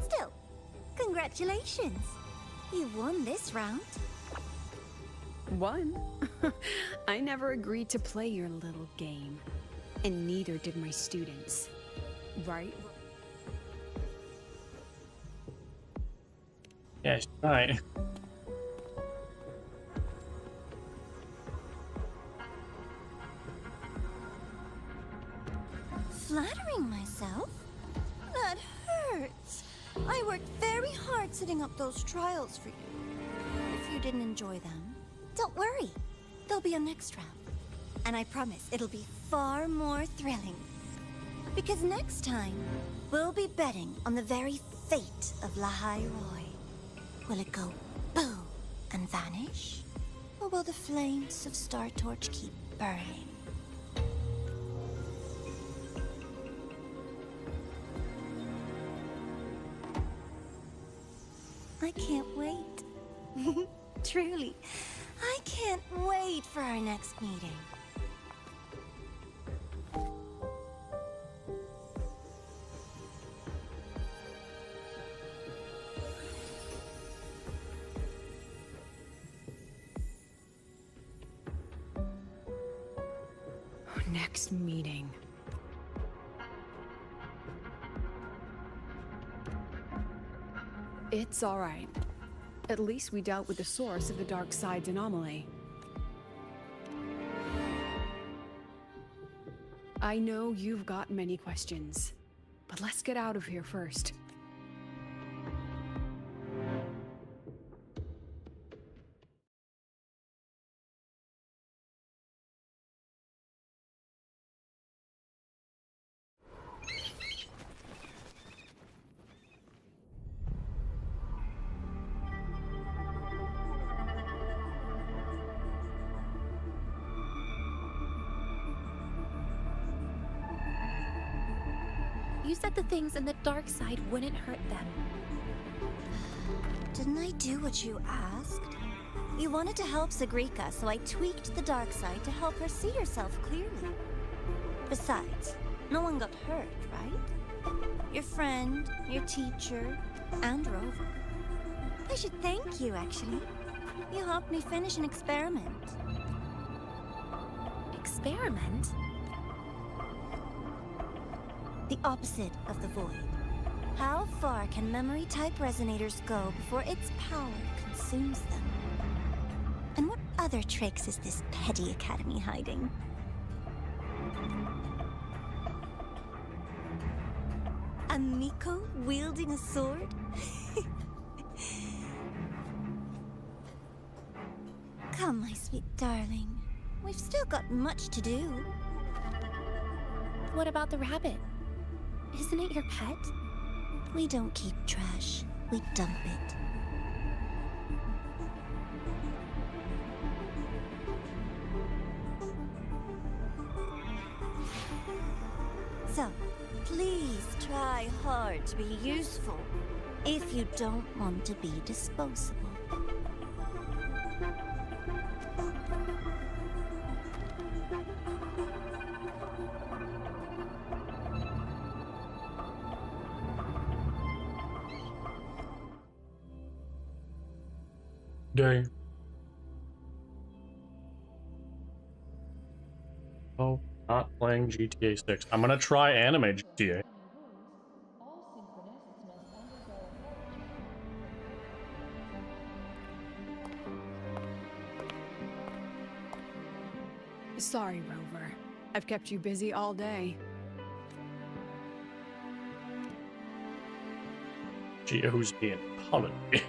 Still, congratulations! You won this round. Won? I never agreed to play your little game. And neither did my students. Right? Yeah, right. Flattering myself? That hurts. I worked very hard setting up those trials for you. If you didn't enjoy them, don't worry. There'll be a next round. And I promise it'll be far more thrilling. Because next time, we'll be betting on the very fate of Lahai Roy. Will it go boom and vanish? Or will the flames of Star Torch keep burning? I can't wait. Truly, I can't wait for our next meeting. Next meeting. It's all right. At least we dealt with the source of the dark side's anomaly. I know you've got many questions, but let's get out of here first. You said the things in the dark side wouldn't hurt them. Didn't I do what you asked? You wanted to help Sagrika, so I tweaked the dark side to help her see herself clearly. Besides, no one got hurt, right? Your friend, your teacher, and Rover. I should thank you, actually. You helped me finish an experiment. Experiment? The opposite of the void. How far can memory-type resonators go before its power consumes them? And what other tricks is this petty academy hiding? A Miko wielding a sword? Come, my sweet darling. We've still got much to do. What about the rabbit? Isn't it your pet? We don't keep trash. We dump it. So, please try hard to be useful if you don't want to be disposable. Day. Oh, not playing GTA 6. I'm gonna try anime GTA. Sorry, Rover. I've kept you busy all day. Gee, who's being pulling me?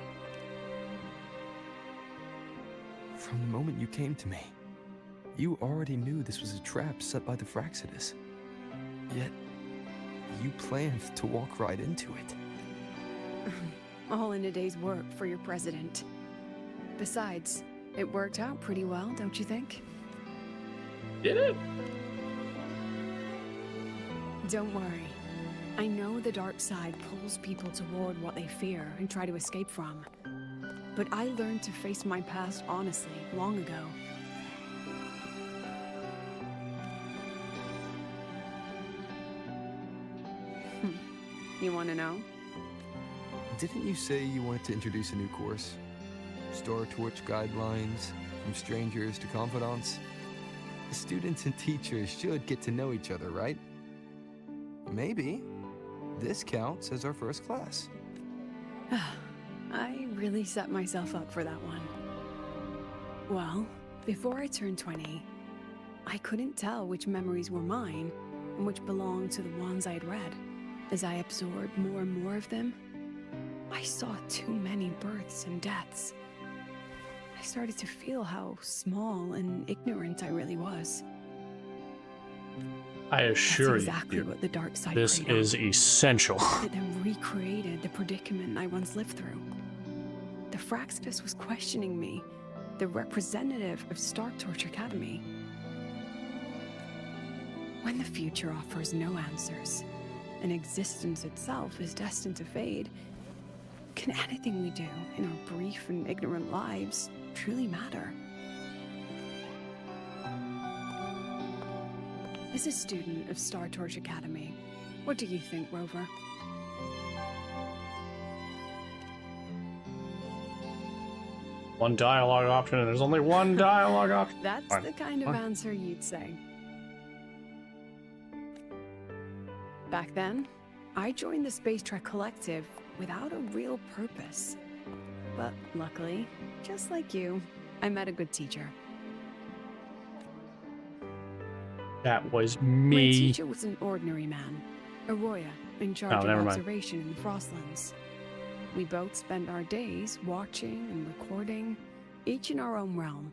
From the moment you came to me, you already knew this was a trap set by the Fraxidus. Yet, you planned to walk right into it. All in a day's work for your president. Besides, it worked out pretty well, don't you think? Did it? Don't worry. I know the dark side pulls people toward what they fear and try to escape from. But I learned to face my past honestly long ago. You want to know? Didn't you say you wanted to introduce a new course? Star Torch guidelines, from strangers to confidants? The students and teachers should get to know each other, right? Maybe this counts as our first class. I really set myself up for that one. Well, before I turned 20, I couldn't tell which memories were mine and which belonged to the ones I had read. As I absorbed more and more of them, I saw too many births and deaths. I started to feel how small and ignorant I really was. I assure That's exactly you, what the dark side this played is on. essential. It then recreated the predicament I once lived through. The Fraxidus was questioning me, the representative of Star Torch Academy. When the future offers no answers, and existence itself is destined to fade, can anything we do in our brief and ignorant lives truly matter? As a student of Star Torch Academy, what do you think, Rover? One dialogue option, and there's only one dialogue option. That's Fine. the kind of Fine. answer you'd say. Back then, I joined the Space Trek Collective without a real purpose. But luckily, just like you, I met a good teacher. That was My me. teacher was an ordinary man, Arroya, in charge of never mind. observation in the Frostlands. We both spent our days watching and recording, each in our own realm.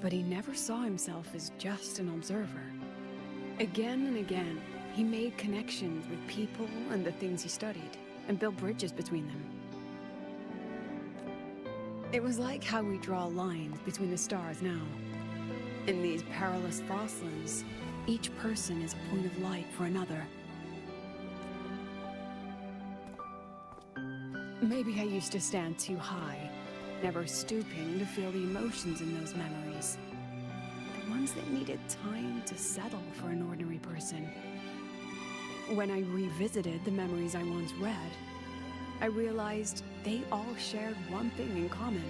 But he never saw himself as just an observer. Again and again, he made connections with people and the things he studied, and built bridges between them. It was like how we draw lines between the stars now. In these perilous Frostlands, each person is a point of light for another. Maybe I used to stand too high, never stooping to feel the emotions in those memories. The ones that needed time to settle for an ordinary person. When I revisited the memories I once read, I realized they all shared one thing in common.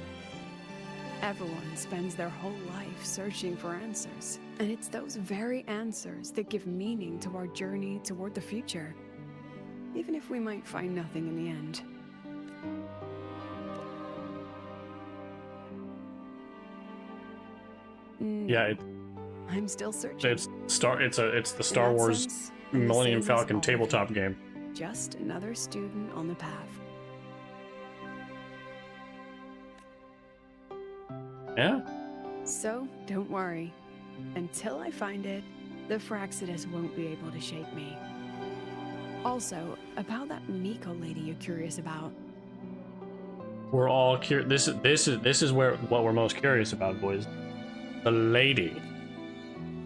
Everyone spends their whole life searching for answers, and it's those very answers that give meaning to our journey toward the future, even if we might find nothing in the end. Yeah, I'm still searching. it's the Star In that Wars sense, I'm the Millennium same as Falcon all of tabletop you. game. Just another student on the path. Yeah. So, don't worry. Until I find it, the Fraxidus won't be able to shake me. Also, about that Miko lady you're curious about. We're all curious. This is where what we're most curious about, boys. The lady.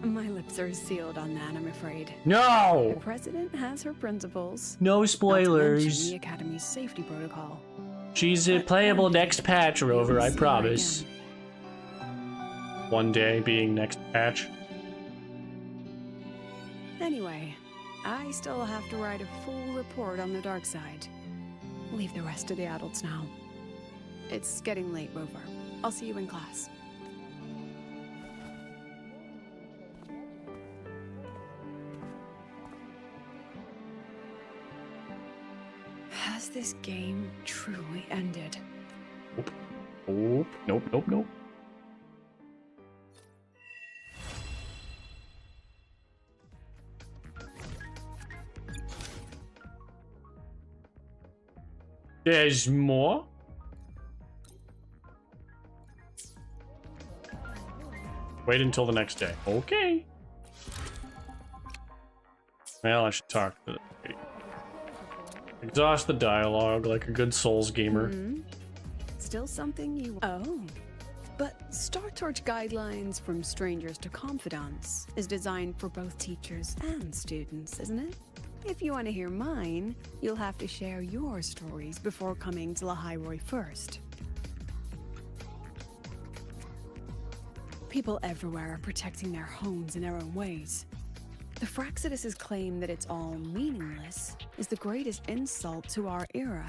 My lips are sealed on that, I'm afraid. No! The president has her principles. No spoilers. Not to mention the Academy's safety protocol. She's a playable next patch, Rover, I promise. One day being next patch. Anyway, I still have to write a full report on the dark side. Leave the rest to the adults now. It's getting late, Rover. I'll see you in class. Has this game truly ended? Nope. Nope. There's more? Wait until the next day. Okay. Well, I should talk to the lady. Exhaust the dialogue like a good Souls gamer. Still something you... Oh. But Star Torch Guidelines from Strangers to Confidants is designed for both teachers and students, isn't it? If you want to hear mine, you'll have to share your stories before coming to Lahairoi first. People everywhere are protecting their homes in their own ways. The Fraxidus' claim that it's all meaningless is the greatest insult to our era.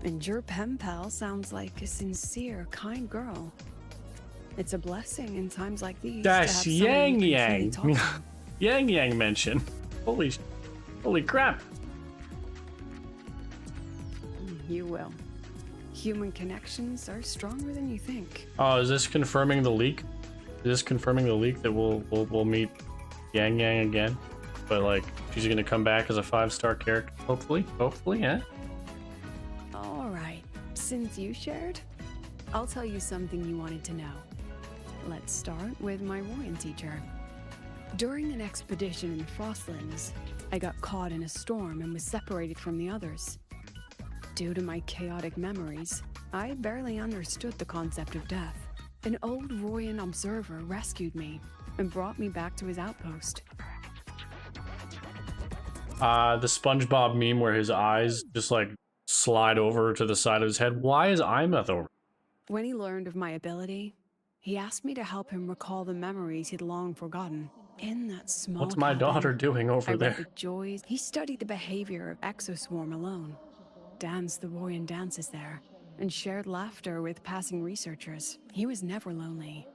And your pen pal sounds like a sincere, kind girl. It's a blessing in times like these. That's to have Yang someone you can Yang. freely talk to. Yang mention. Holy crap. You will. Human connections are stronger than you think. Oh, is this confirming the leak? Is this confirming the leak that we'll meet Yang Yang again? But like, she's gonna come back as a 5-star character, hopefully, yeah? All right, since you shared, I'll tell you something you wanted to know. Let's start with my Royan teacher. During an expedition in the Frostlands, I got caught in a storm and was separated from the others. Due to my chaotic memories, I barely understood the concept of death. An old Royan observer rescued me and brought me back to his outpost. The SpongeBob meme where his eyes just like slide over to the side of his head. Why is Imeth over? When he learned of my ability, he asked me to help him recall the memories he'd long forgotten. In that small What's my cabin, daughter doing over I read there? the joys. He studied the behavior of Exoswarm alone, danced the Royan dances there, and shared laughter with passing researchers. He was never lonely.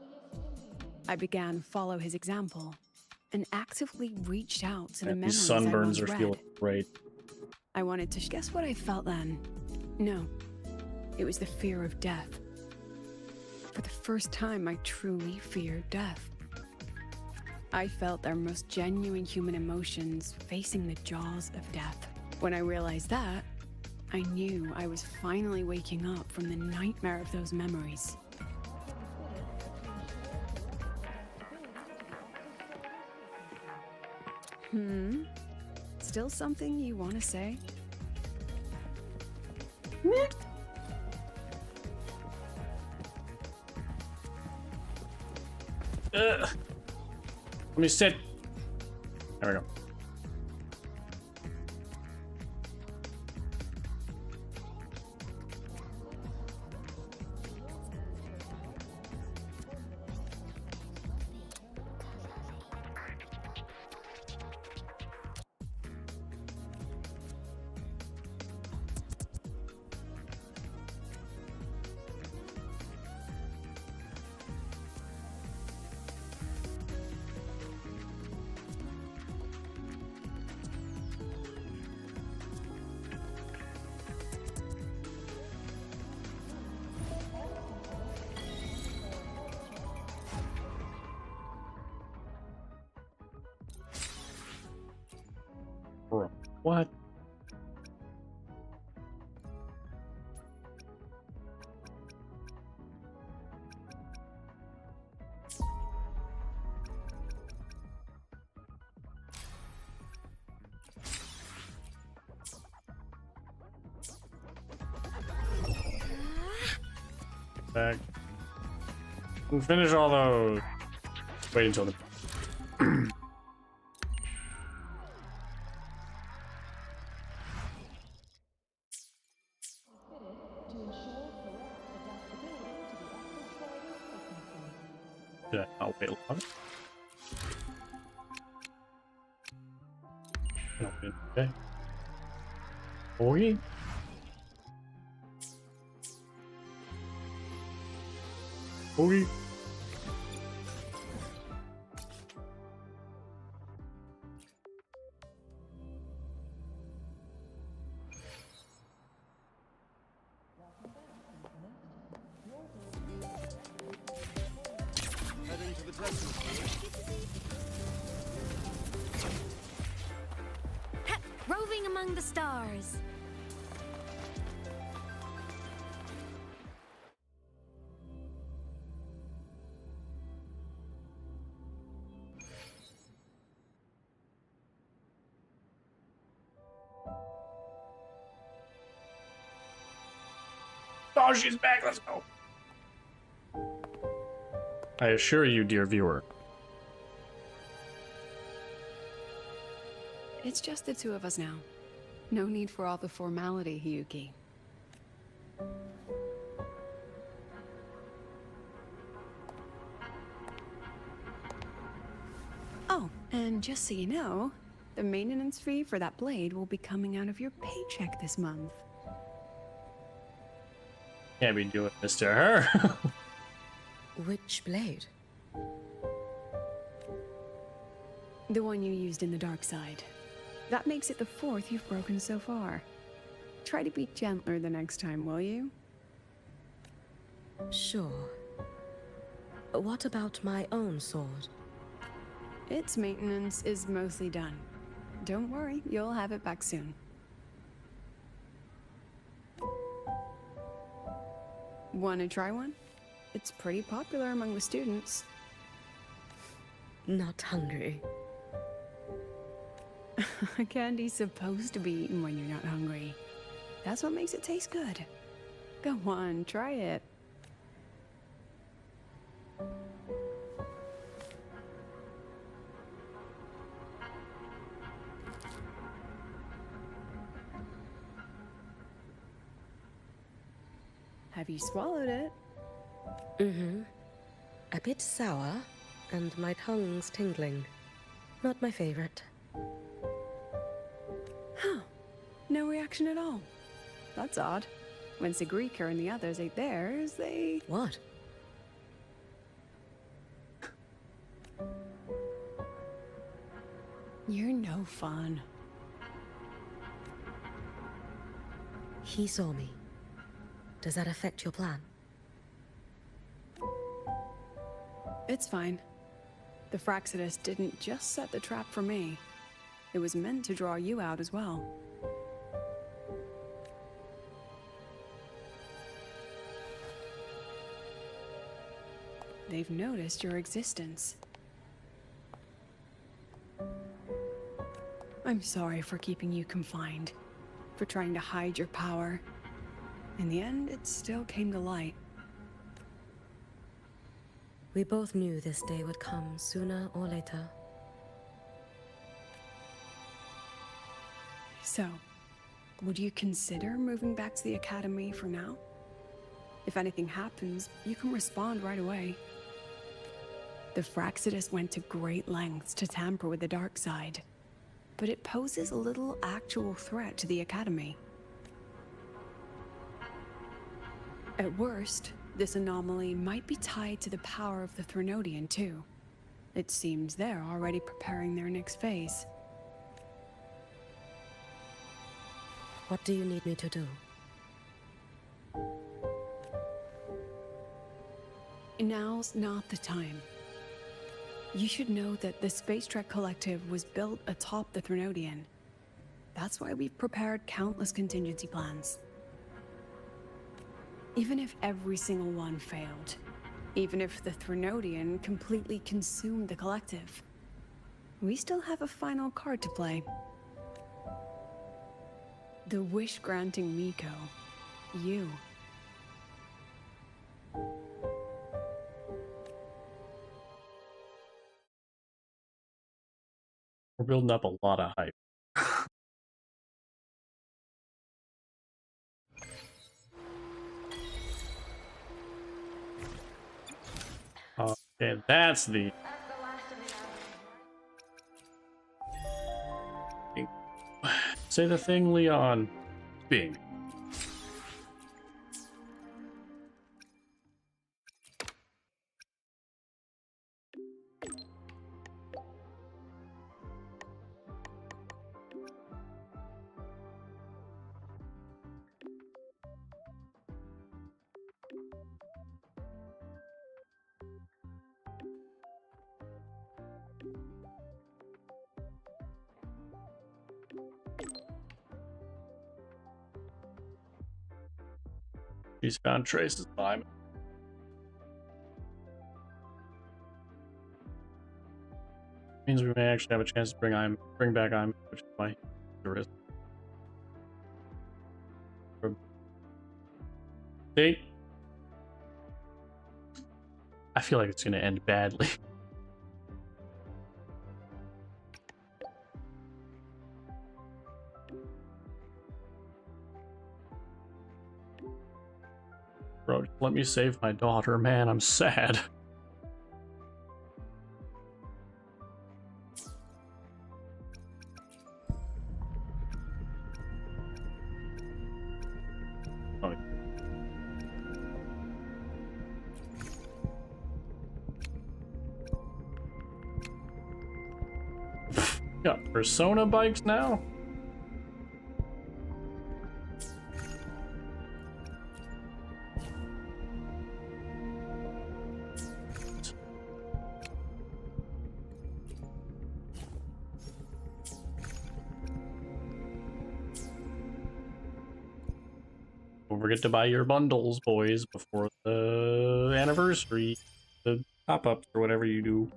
I began to follow his example and actively reached out to the These memories I sunburns once are read. feeling great. I wanted to guess what I felt then. No, it was the fear of death. For the first time, I truly feared death. I felt their most genuine human emotions facing the jaws of death. When I realized that, I knew I was finally waking up from the nightmare of those memories. Still something you want to say? Let me sit. There we go. What? back. We'll finish all those. Wait until the. Did I not wait long? Okay. Okay. Okay. Heading to the testing field. Roving among the stars. Oh, she's back. Let's go. I assure you, dear viewer. It's just the two of us now. No need for all the formality, Hiyuki. Oh, and just so you know, the maintenance fee for that blade will be coming out of your paycheck this month. Can't be doing this to her. Which blade? The one you used in the dark side. That makes it the 4th you've broken so far. Try to be gentler the next time, will you? Sure. What about my own sword? Its maintenance is mostly done. Don't worry, you'll have it back soon. Wanna try one? It's pretty popular among the students. Not hungry. Candy's supposed to be eaten when you're not hungry. That's what makes it taste good. Go on, try it. Have you swallowed it? Mm-hmm. A bit sour, and my tongue's tingling. Not my favorite. Huh. No reaction at all. That's odd. When Sigrika and the others ate theirs, they... What? You're no fun. He saw me. Does that affect your plan? It's fine. The Fraxidus didn't just set the trap for me. It was meant to draw you out as well. They've noticed your existence. I'm sorry for keeping you confined, for trying to hide your power. In the end, it still came to light. We both knew this day would come sooner or later. So, would you consider moving back to the academy for now? If anything happens, you can respond right away. The Fraxidus went to great lengths to tamper with the dark side, but it poses a little actual threat to the academy. At worst, this anomaly might be tied to the power of the Threnodian too. It seems they're already preparing their next phase. What do you need me to do? Now's not the time. You should know that the Space Trek Collective was built atop the Threnodian. That's why we've prepared countless contingency plans. Even if every single one failed, even if the Threnodian completely consumed the Collective, we still have a final card to play. The wish-granting Miko. You. We're building up a lot of hype. Okay, that's the... Say the thing, Leon. Bing. She's found traces of Imon. Means we may actually have a chance to bring back Imon, which is why there is. See? I feel like it's gonna end badly. Bro, just let me save my daughter, man. I'm sad. Oh. Got Persona bikes now? Don't forget to buy your bundles, boys, before the anniversary, the pop-ups or whatever you do.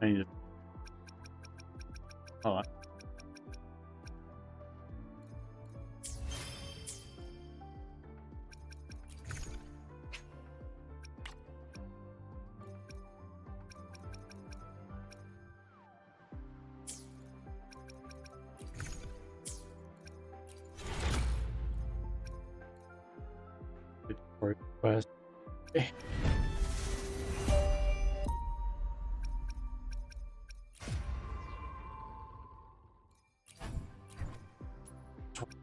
I need to... Hold on. Request. Okay.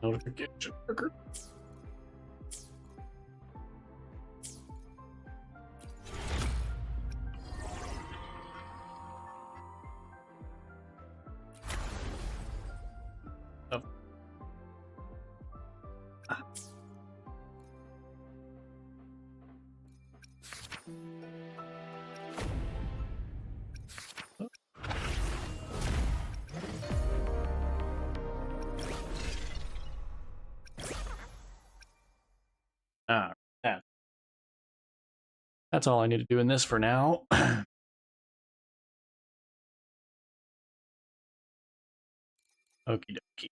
Notification trigger. That's all I need to do in this for now. Okie dokie.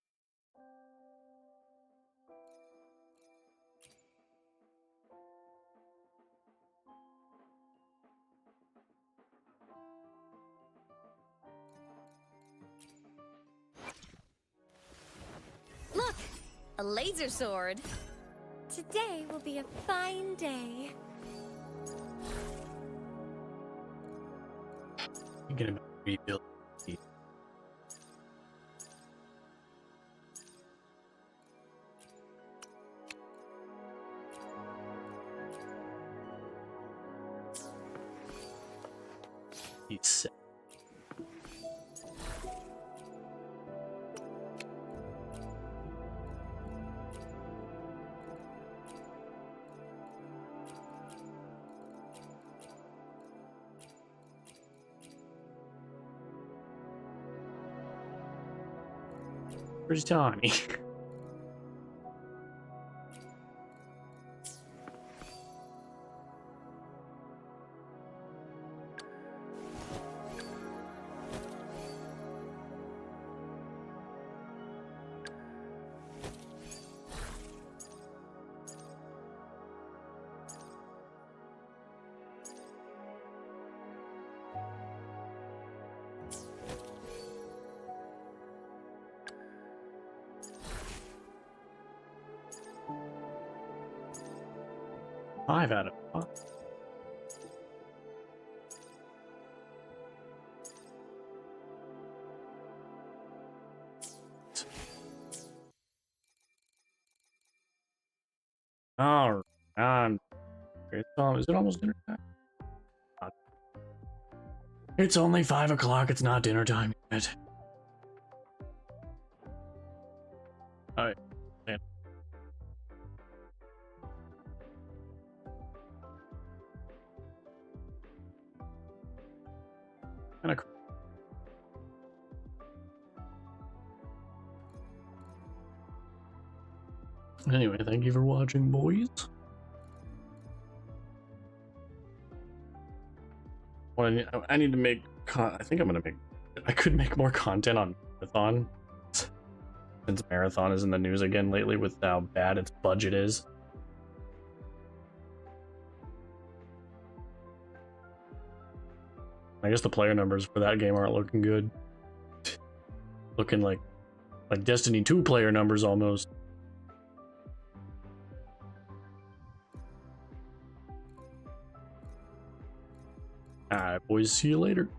Look! A laser sword! Today will be a fine day. I'm gonna rebuild these. He's sick. Where's Johnny? 5 out of 5. All right. Is it almost dinner time? It's only 5 o'clock. It's not dinner time yet. All right. Man. Kind of. Anyway, thank you for watching, boys. Well, I need to make. I think I'm gonna make. I could make more content on Marathon, since Marathon is in the news again lately with how bad its budget is. I guess the player numbers for that game aren't looking good. Looking like Destiny 2 player numbers almost. Alright, boys, see you later.